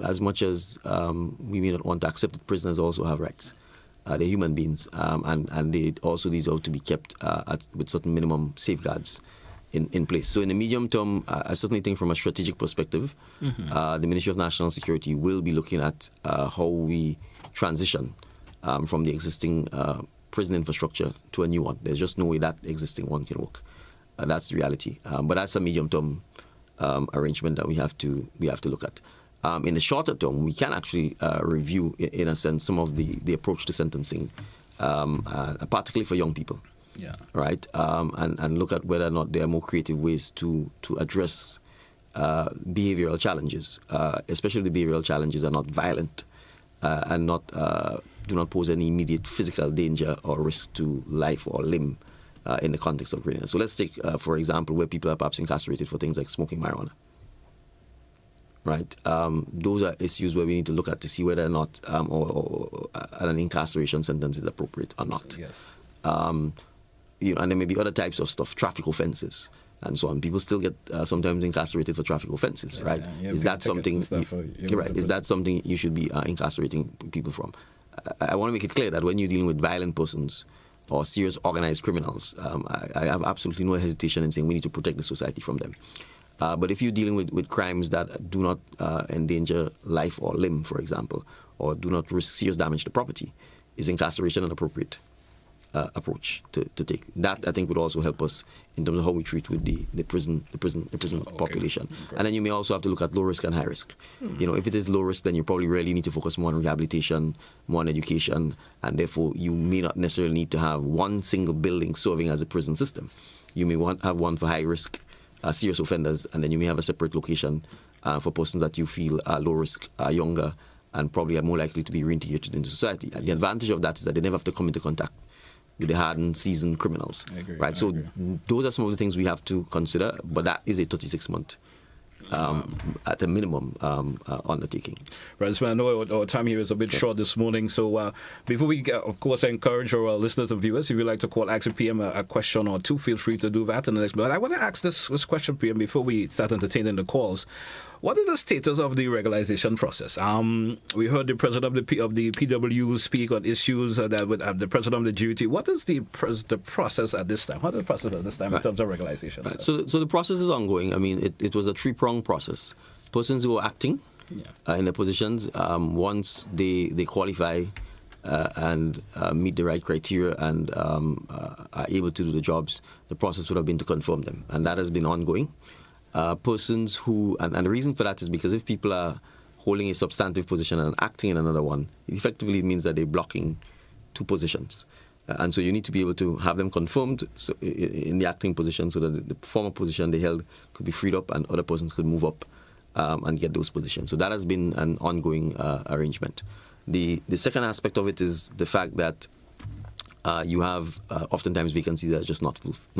as much as we may not want to accept that prisoners also have rights, they're human beings, and they also deserve to be kept with certain minimum safeguards in place. So in the medium term, I certainly think from a strategic perspective, the Ministry of National Security will be looking at how we transition from the existing prison infrastructure to a new one. There's just no way that existing one can work. That's the reality. But that's a medium term arrangement that we have to look at. In the shorter term, we can actually review, in a sense, some of the approach to sentencing, particularly for young people. Yeah. Right, and look at whether or not there are more creative ways to address behavioral challenges, especially if the behavioral challenges are not violent and do not pose any immediate physical danger or risk to life or limb. In the context of Grenada. So let's take, for example, where people are perhaps incarcerated for things like smoking marijuana. Right? Those are issues where we need to look at to see whether or not or an incarceration sentence is appropriate or not. Yes. And there may be other types of stuff, traffic offences and so on. People still get sometimes incarcerated for traffic offences, right? Yeah, is that something? Right? Is that something you should be incarcerating people from? I want to make it clear that when you're dealing with violent persons or serious organized criminals, I have absolutely no hesitation in saying we need to protect the society from them. But if you're dealing with crimes that do not endanger life or limb, for example, or do not risk serious damage to property, is incarceration an appropriate approach to take? That, I think, would also help us in terms of how we treat with the prison population. Okay. And then you may also have to look at low risk and high risk. If it is low risk, then you probably really need to focus more on rehabilitation, more on education, and therefore you may not necessarily need to have one single building serving as a prison system. You may have one for high risk, serious offenders, and then you may have a separate location for persons that you feel are low risk, are younger, and probably are more likely to be reintegrated into society. And the advantage of that is that they never have to come into contact with the hardened, seasoned criminals. I agree, right? So those are some of the things we have to consider, but that is a 36-month at a minimum undertaking. Right, so I know our time here is a bit short this morning, so before we get, of course, I encourage our listeners and viewers, if you'd like to call Ask PM a question or two, feel free to do that in the next minute. I want to ask this question, PM, before we start entertaining the calls. What is the status of the regularization process? We heard the president of the PW speak on issues that would have the president of the duty. What is the process at this time? What is the process at this time in terms of regularization? Right. So the process is ongoing. I mean, it was a three-pronged process. Persons who are acting in their positions, once they qualify and meet the right criteria and are able to do the jobs, the process would have been to confirm them. And that has been ongoing. Persons who, and the reason for that is because if people are holding a substantive position and acting in another one, it effectively means that they're blocking two positions. And so you need to be able to have them confirmed in the acting position so that the former position they held could be freed up and other persons could move up and get those positions. So that has been an ongoing arrangement. The second aspect of it is the fact that you have oftentimes vacancies that are just not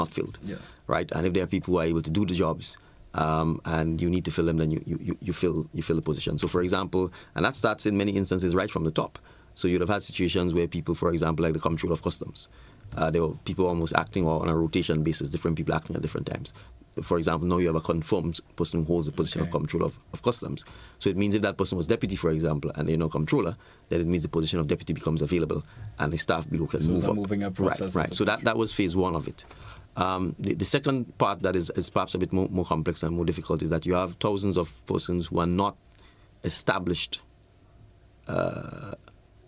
filled, right? And if there are people who are able to do the jobs, and you need to fill them, then you fill the position. So, for example, and that starts in many instances right from the top. So you'd have had situations where people, for example, like the Comptroller of Customs, there were people almost acting on a rotation basis, different people acting at different times. For example, now you have a confirmed person who holds the position of Comptroller of Customs. So it means if that person was deputy, for example, and they're now Comptroller, then it means the position of deputy becomes available and the staff below can move up. Moving up process. Right. So that was phase one of it. The second part that is perhaps a bit more complex and more difficult is that you have thousands of persons who are not established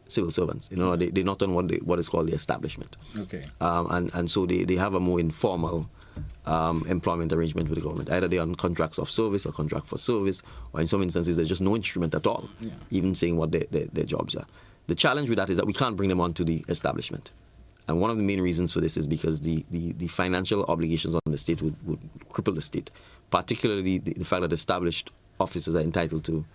civil servants. They're not on what is called the establishment. Okay. And so they have a more informal employment arrangement with the government. Either they're on contracts of service or contract for service, or in some instances there's just no instrument at all, even saying what their jobs are. The challenge with that is that we can't bring them onto the establishment. And one of the main reasons for this is because the financial obligations on the state would cripple the state, particularly the fact that established officers are entitled to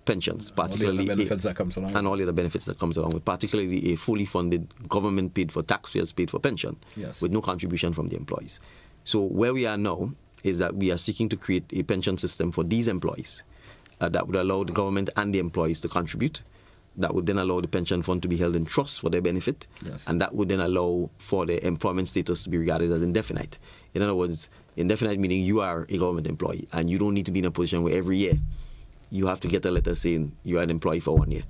pensions, particularly all the benefits that comes along, and all the other benefits that comes along with, particularly a fully funded government paid for taxpayers paid for pension, with no contribution from the employees. So where we are now is that we are seeking to create a pension system for these employees that would allow the government and the employees to contribute. That would then allow the pension fund to be held in trust for their benefit, and that would then allow for the employment status to be regarded as indefinite. In other words, indefinite meaning you are a government employee and you don't need to be in a position where every year you have to get a letter saying you are an employee for 1 year,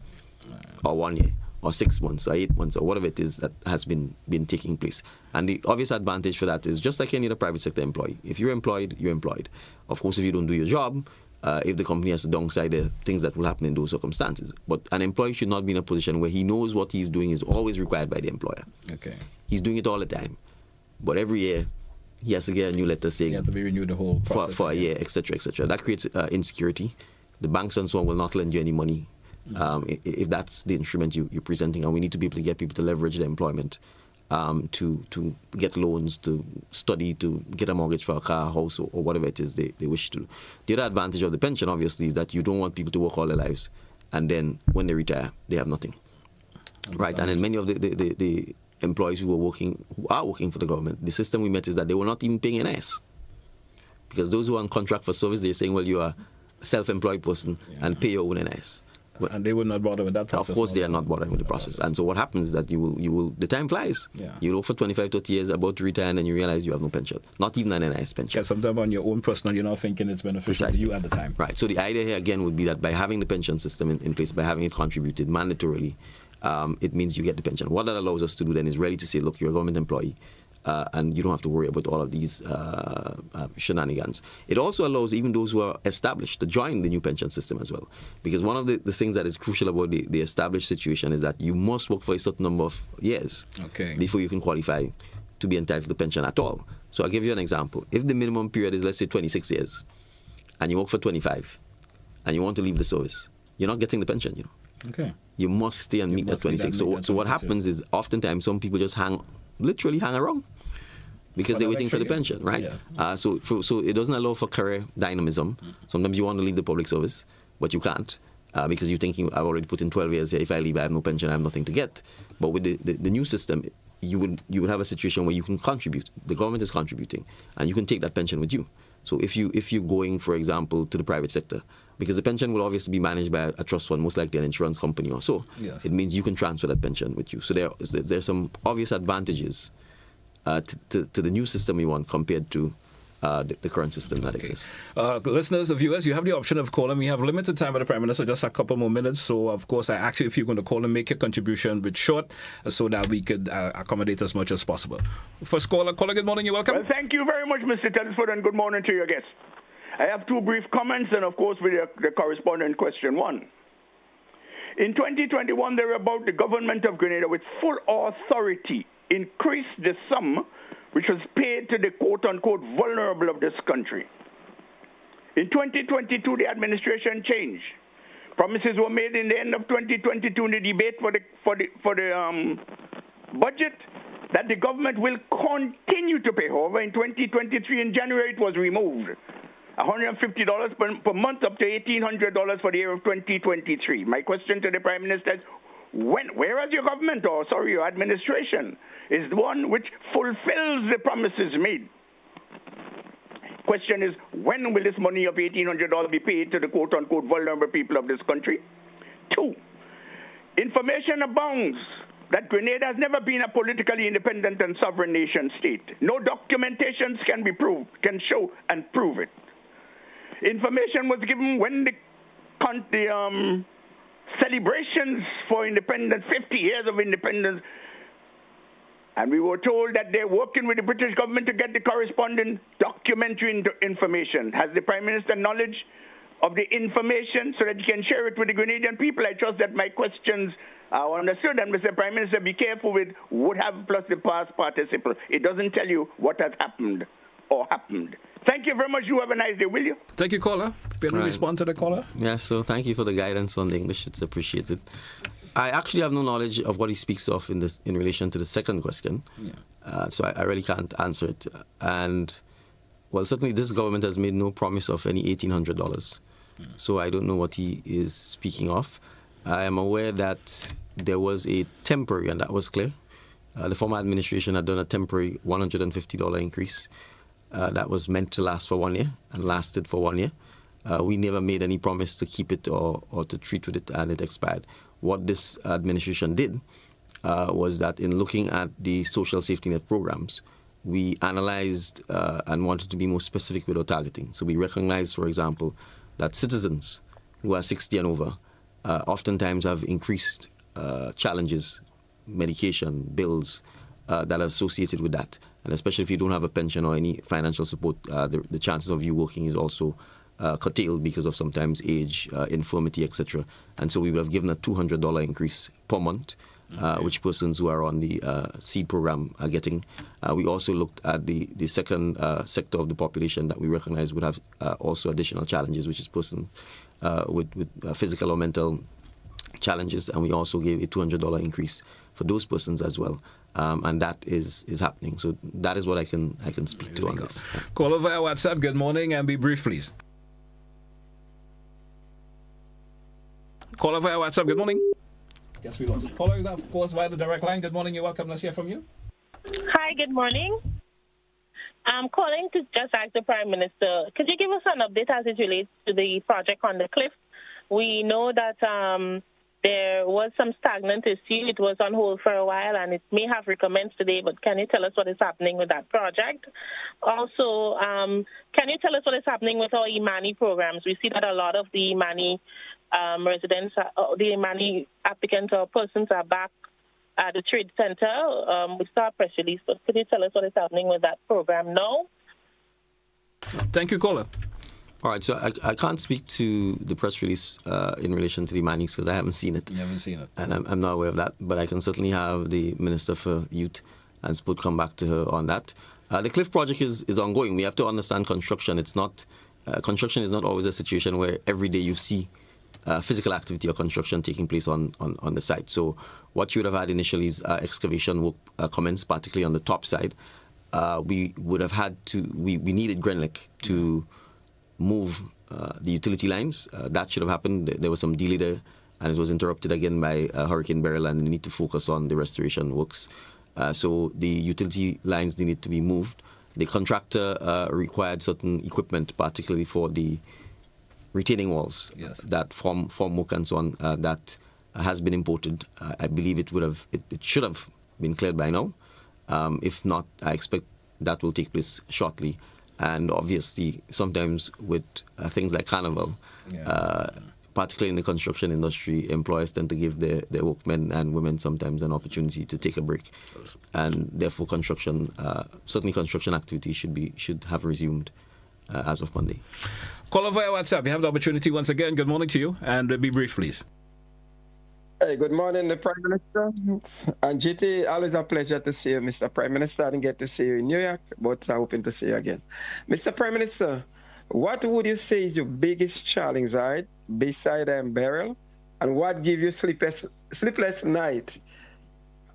or 1 year, or 6 months, or 8 months, or whatever it is that has been taking place. And the obvious advantage for that is just like any other private sector employee. If you're employed, you're employed. Of course, if you don't do your job, if the company has to downside, there are things that will happen in those circumstances. But an employee should not be in a position where he knows what he's doing is always required by the employer. Okay. He's doing it all the time. But every year, he has to get a new letter saying... You have to be renewed the whole process. For a year, etc., etc. That creates insecurity. The banks and so on will not lend you any money if that's the instrument you're presenting. And we need to be able to get people to leverage their employment to get loans, to study, to get a mortgage for a car, a house, or whatever it is they wish to do. The other advantage of the pension, obviously, is that you don't want people to work all their lives, and then when they retire, they have nothing. Right? And in many of the employees who are working for the government, the system we met is that they were not even paying NS. Because those who are on contract for service, they're saying, well, you are a self-employed person and pay your own NS. And they would not bother with that process. Of course, they are not bothering with the process. And so what happens is that you will the time flies. You work for 25, 30 years, about to retire, and then you realize you have no pension. Not even an NIS pension. Because sometimes on your own personal, you're not thinking it's beneficial to you at the time. Right. So the idea here, again, would be that by having the pension system in place, by having it contributed mandatorily, it means you get the pension. What that allows us to do then is really to say, look, you're a government employee. and you don't have to worry about all of these shenanigans. It also allows even those who are established to join the new pension system as well. Because one of the things that is crucial about the established situation is that you must work for a certain number of years before you can qualify to be entitled to pension at all. So I'll give you an example. If the minimum period is, let's say, 26 years, and you work for 25, and you want to leave the service, you're not getting the pension, Okay. You must stay and meet at 26. So what happens is oftentimes some people just literally hang around because they're waiting for the pension, right? Yeah. So it doesn't allow for career dynamism. Sometimes you want to leave the public service, but you can't because you're thinking, I've already put in 12 years here. If I leave, I have no pension, I have nothing to get. But with the new system, you would have a situation where you can contribute. The government is contributing, and you can take that pension with you. So if you're going, for example, to the private sector, because the pension will obviously be managed by a trust fund, most likely an insurance company or so, it means you can transfer that pension with you. So there's some obvious advantages to the new system we want compared to the current system that exists. Listeners, viewers, you have the option of calling. We have limited time with the Prime Minister, just a couple more minutes. So, of course, I ask you if you're going to call and make your contribution a bit short so that we could accommodate as much as possible. First caller, good morning. You're welcome. Well, thank you very much, Mr. Telesford, and good morning to your guests. I have two brief comments and, of course, with the corresponding question one. In 2021, they were about the government of Grenada with full authority increased the sum which was paid to the quote-unquote vulnerable of this country. In 2022, the administration changed. Promises were made in the end of 2022 in the debate for the budget that the government will continue to pay. However, in 2023, in January, it was removed. $150 per month up to $1,800 for the year of 2023. My question to the Prime Minister is, where is your government, or your administration, is the one which fulfills the promises made? Question is, when will this money of $1,800 be paid to the quote-unquote vulnerable people of this country? Two, information abounds that Grenada has never been a politically independent and sovereign nation state. No documentations can show and prove it. Information was given when the celebrations for independence, 50 years of independence, and we were told that they're working with the British government to get the corresponding documentary information. Has the Prime Minister knowledge of the information so that he can share it with the Grenadian people? I trust that my questions are understood. And Mr. Prime Minister, be careful with would have plus the past participle. It doesn't tell you what has happened or happened. Thank you very much. You have a nice day, will you? Thank you, caller. Can you respond to the caller? Yeah, so thank you for the guidance on the English. It's appreciated. I actually have no knowledge of what he speaks of in relation to the second question. Yeah. So I really can't answer it. And, well, certainly this government has made no promise of any $1,800. So I don't know what he is speaking of. I am aware that there was a temporary, and that was clear. The former administration had done a temporary $150 increase. That was meant to last for 1 year and lasted for 1 year. We never made any promise to keep it or to treat with it, and it expired. What this administration did was that in looking at the social safety net programs, we analyzed and wanted to be more specific with our targeting. So we recognized, for example, that citizens who are 60 and over oftentimes have increased challenges, medication, bills that are associated with that. And especially if you don't have a pension or any financial support, the chances of you working is also curtailed because of sometimes age, infirmity, etc. And so we would have given a $200 increase per month, which persons who are on the SEED program are getting. We also looked at the second sector of the population that we recognize would have also additional challenges, which is persons with physical or mental challenges, and we also gave a $200 increase for those persons as well. And that is happening. So that is what I can speak to on this. Call over via WhatsApp. Good morning, and be brief, please. Call over via WhatsApp. Good morning. Guess we lost. Caller, of course, via the direct line. Good morning. You're welcome. Let's hear from you. Hi. Good morning. I'm calling to just ask the Prime Minister, could you give us an update as it relates to the project on the cliff? We know that there was some stagnant issue. It was on hold for a while, and it may have recommenced today, but can you tell us what is happening with that project? Also, can you tell us what is happening with our Imani programs? We see that a lot of the Imani residents, the Imani applicants or persons are back at the Trade Center. We saw a press release, but could you tell us what is happening with that program now? Thank you, caller. All right, so I can't speak to the press release in relation to the minings because I haven't seen it. You haven't seen it. And I'm not aware of that, but I can certainly have the Minister for Youth and Sport come back to her on that. The Cliff project is ongoing. We have to understand construction. It's not construction is not always a situation where every day you see physical activity or construction taking place on the site. So what you would have had initially is excavation work commence, particularly on the top side. We would have had to, we needed Glen to move the utility lines. That should have happened. There was some delay there, and it was interrupted again by Hurricane Beryl, and they need to focus on the restoration works. So the utility lines needed to be moved. The contractor required certain equipment, particularly for the retaining walls that form work and so on. That has been imported. I believe it should have been cleared by now. If not, I expect that will take place shortly. And obviously, sometimes with things like Carnival, particularly in the construction industry, employers tend to give their workmen and women sometimes an opportunity to take a break. And therefore, certainly construction activity should have resumed as of Monday. Caller via WhatsApp. You have the opportunity once again. Good morning to you, and be brief, please. Hey, good morning, the Prime Minister. And GT, always a pleasure to see you, Mr. Prime Minister. I didn't get to see you in New York, but I'm hoping to see you again. Mr. Prime Minister, what would you say is your biggest challenge, right, beside Beryl? And what gives you sleepless night?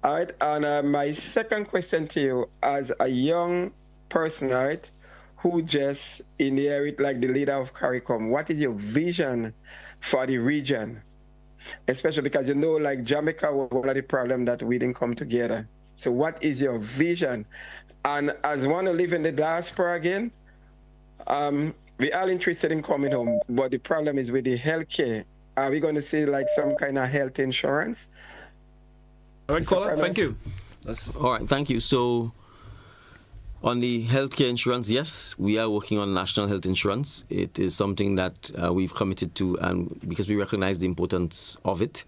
All right, and my second question to you, as a young person, right, who just inherit like the leader of Carriacou, what is your vision for the region? Especially because you know, like Jamaica was one of the problems that we didn't come together. So what is your vision? And as one who live in the diaspora again, we are interested in coming home, but the problem is with the healthcare. Are we going to see like some kind of health insurance? All right, caller, thank you. All right, thank you. So on the healthcare insurance, yes, we are working on national health insurance. It is something that we've committed to, and because we recognize the importance of it,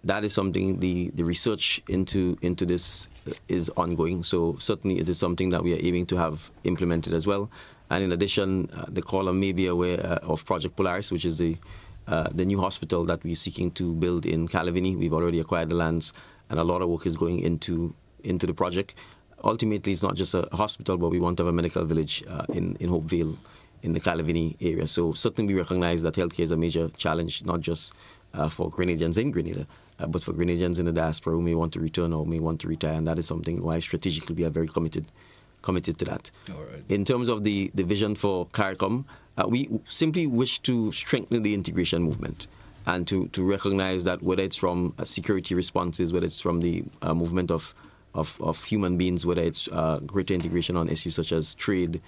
that is something the research into this is ongoing. So certainly it is something that we are aiming to have implemented as well. And in addition, the caller may be aware of Project Polaris, which is the new hospital that we're seeking to build in Calavini. We've already acquired the lands, and a lot of work is going into the project. Ultimately, it's not just a hospital, but we want to have a medical village in Hopevale, in the Calavini area. So certainly we recognize that healthcare is a major challenge, not just for Grenadians in Grenada, but for Grenadians in the diaspora who may want to return or may want to retire. And that is something why strategically we are very committed to that. All right. In terms of the vision for Carriacou, we simply wish to strengthen the integration movement and to recognize that whether it's from security responses, whether it's from the movement of human beings, whether it's greater integration on issues such as trade,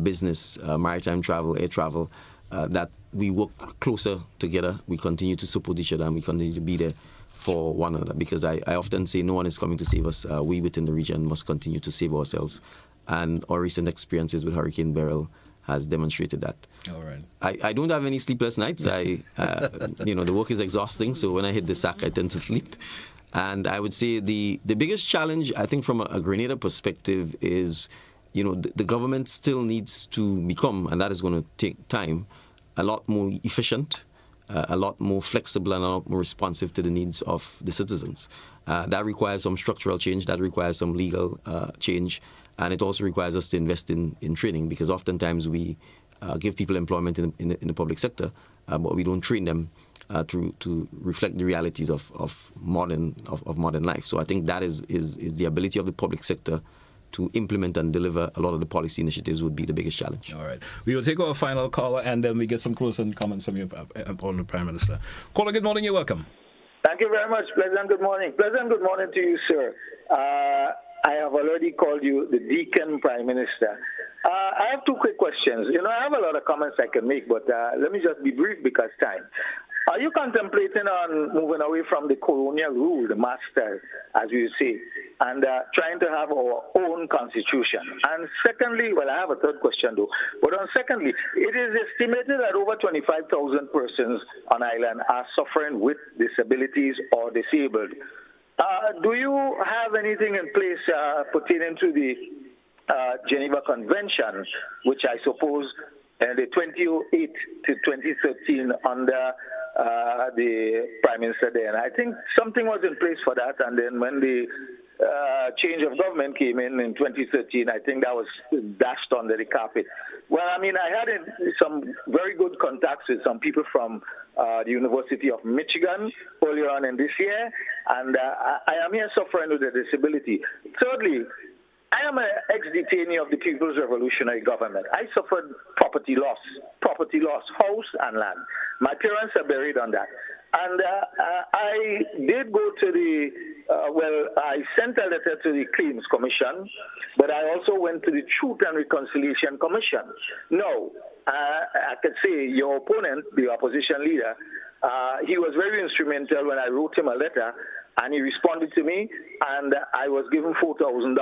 business, maritime travel, air travel, that we work closer together, we continue to support each other, and we continue to be there for one another. Because I often say no one is coming to save us. We within the region must continue to save ourselves. And our recent experiences with Hurricane Beryl has demonstrated that. All right. I don't have any sleepless nights. The work is exhausting, so when I hit the sack, I tend to sleep. And I would say the biggest challenge, I think, from a Grenada perspective is, the government still needs to become, and that is going to take time, a lot more efficient, a lot more flexible, and a lot more responsive to the needs of the citizens. That requires some structural change, that requires some legal change, and it also requires us to invest in training, because oftentimes we give people employment in the public sector, but we don't train them to reflect the realities of modern life. So I think that is the ability of the public sector to implement and deliver a lot of the policy initiatives would be the biggest challenge. All right. We will take our final caller, and then we get some closing comments from you on the Prime Minister. Caller, good morning. You're welcome. Thank you very much. Pleasant good morning. Pleasant good morning to you, sir. I have already called you the Dickon Prime Minister. I have two quick questions. I have a lot of comments I can make, but let me just be brief because time. Are you contemplating on moving away from the colonial rule, the master, as you say, and trying to have our own constitution? And secondly, I have a third question though, but secondly, it is estimated that over 25,000 persons on island are suffering with disabilities or disabled. Do you have anything in place pertaining to the Geneva Convention, which I suppose the 2008 to 2013 under the Prime Minister then? I think something was in place for that, and then when the change of government came in 2013, I think that was dashed under the carpet. Well, I mean, I had some very good contacts with some people from the University of Michigan earlier on in this year, and I am here suffering with a disability. Thirdly, I am an ex-detainee of the People's Revolutionary Government. I suffered property loss, house and land. My parents are buried on that. And I did go to I sent a letter to the Claims Commission, but I also went to the Truth and Reconciliation Commission. Now, I could say your opponent, the opposition leader, he was very instrumental when I wrote him a letter, and he responded to me, and I was given $4,000.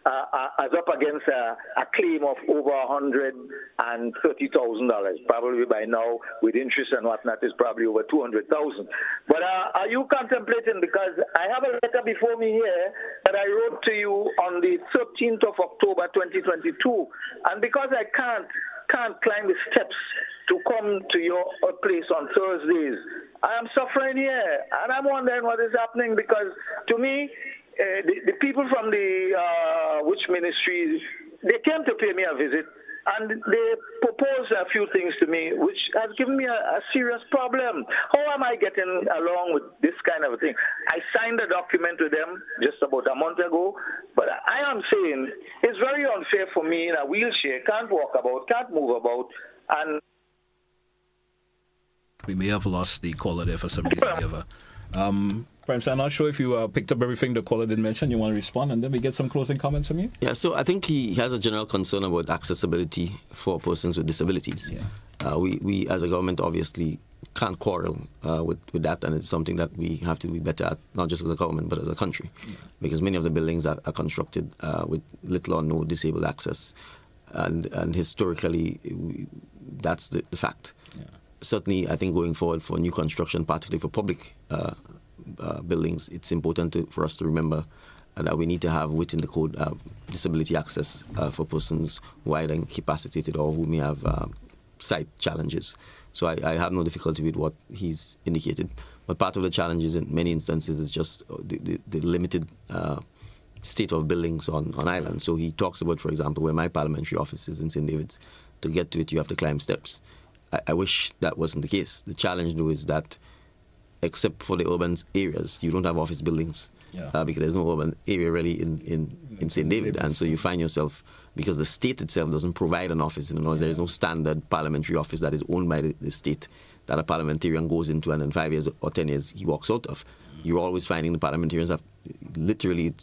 As up against a claim of over $130,000. Probably by now, with interest and whatnot, is probably over $200,000. But are you contemplating? Because I have a letter before me here that I wrote to you on the 13th of October 2022, and because I can't climb the steps to come to your place on Thursdays, I am suffering here, and I'm wondering what is happening. Because to me, the people from the which ministry, they came to pay me a visit, and they proposed a few things to me, which has given me a serious problem. How am I getting along with this kind of a thing? I signed a document with them just about a month ago, but I am saying it's very unfair for me in a wheelchair, can't walk about, can't move about, and we may have lost the caller there for some reason. Prime, I'm not sure if you picked up everything the caller didn't mention. You want to respond, and then we get some closing comments from you? Yeah, so I think he has a general concern about accessibility for persons with disabilities. Yeah. We as a government, obviously, can't quarrel with that, and it's something that we have to be better at, not just as a government, but as a country, because many of the buildings are constructed with little or no disabled access, and historically, that's the fact. Yeah. Certainly, I think going forward for new construction, particularly for public buildings, it's important for us to remember that we need to have within the code disability access for persons who are either incapacitated or who may have sight challenges. So I have no difficulty with what he's indicated. But part of the challenges in many instances is just the limited state of buildings on islands. So he talks about, for example, where my parliamentary office is in St. David's. To get to it, you have to climb steps. I wish that wasn't the case. The challenge, though, is that except for the urban areas, you don't have office buildings because there's no urban area really in St. David. And so you find yourself, because the state itself doesn't provide an office, there is no standard parliamentary office that is owned by the state that a parliamentarian goes into and in 5 years or 10 years he walks out of. You're always finding the parliamentarians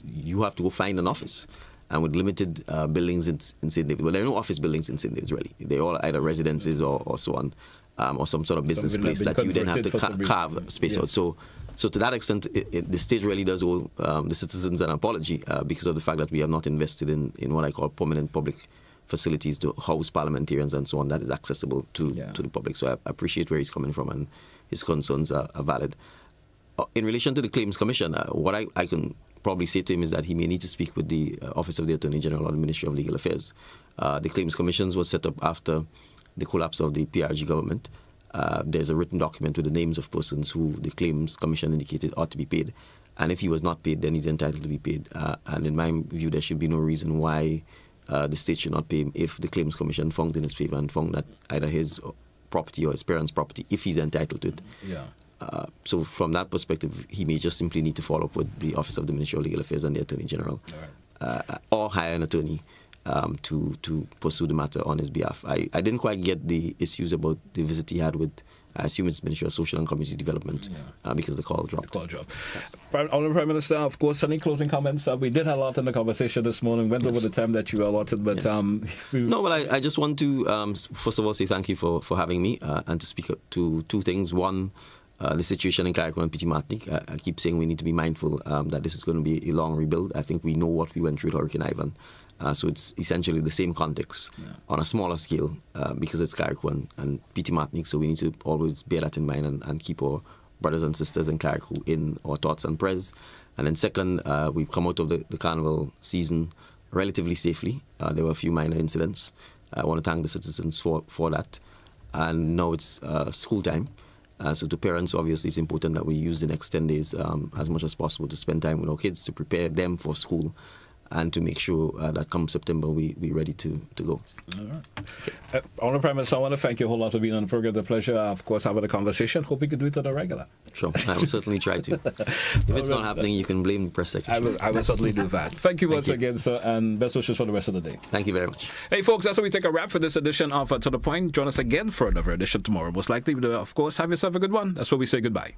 you have to go find an office. And with limited buildings in St. David, well, there are no office buildings in St. David's really. They're all either residences or so on, or some sort of business place that you then have to carve space out. So to that extent, the state really does owe the citizens an apology because of the fact that we have not invested in what I call permanent public facilities to house parliamentarians and so on that is accessible to the public. So I appreciate where he's coming from, and his concerns are valid. In relation to the Claims Commission, what I can probably say to him is that he may need to speak with the Office of the Attorney General or the Ministry of Legal Affairs. The Claims Commissions was set up after the collapse of the PRG government. There's a written document with the names of persons who the Claims Commission indicated ought to be paid. And if he was not paid, then he's entitled to be paid. And in my view, there should be no reason why the state should not pay him if the Claims Commission found in his favor and found that either his property or his parents' property, if he's entitled to it. Yeah. So from that perspective, he may just simply need to follow up with the Office of the Ministry of Legal Affairs and the Attorney General, or hire an attorney to pursue the matter on his behalf. I didn't quite get the issues about the visit he had with, I assume it's Ministry of Social and Community Development, because the call dropped. Honourable Prime Minister, of course, any closing comments? We did have a lot in the conversation this morning, went over the time that you allotted, but... No, well, I just want to, first of all, say thank you for having me and to speak to two things. One, the situation in Carriacou and Petite Martinique. I keep saying we need to be mindful that this is going to be a long rebuild. I think we know what we went through with Hurricane Ivan. So it's essentially the same context on a smaller scale because it's Carriacou and Petite Martinique. So we need to always bear that in mind and keep our brothers and sisters in Carriacou in our thoughts and prayers. And then second, we've come out of the carnival season relatively safely. There were a few minor incidents. I want to thank the citizens for that. And now it's school time. So to parents, obviously, it's important that we use the next 10 days as much as possible to spend time with our kids, to prepare them for school, and to make sure that come September we're ready to go. All right. Okay. Honourable Prime Minister, I want to thank you a whole lot for being on the program. The pleasure, of course, having a conversation. Hope we could do it on a regular. Sure, I will certainly try to. If it's not happening, you can blame the press secretary. I will certainly do that. Thank you once again, sir, and best wishes for the rest of the day. Thank you very much. Hey, folks, that's how we take a wrap for this edition of To The Point. Join us again for another edition tomorrow. Most likely, of course, have yourself a good one. That's where we say goodbye.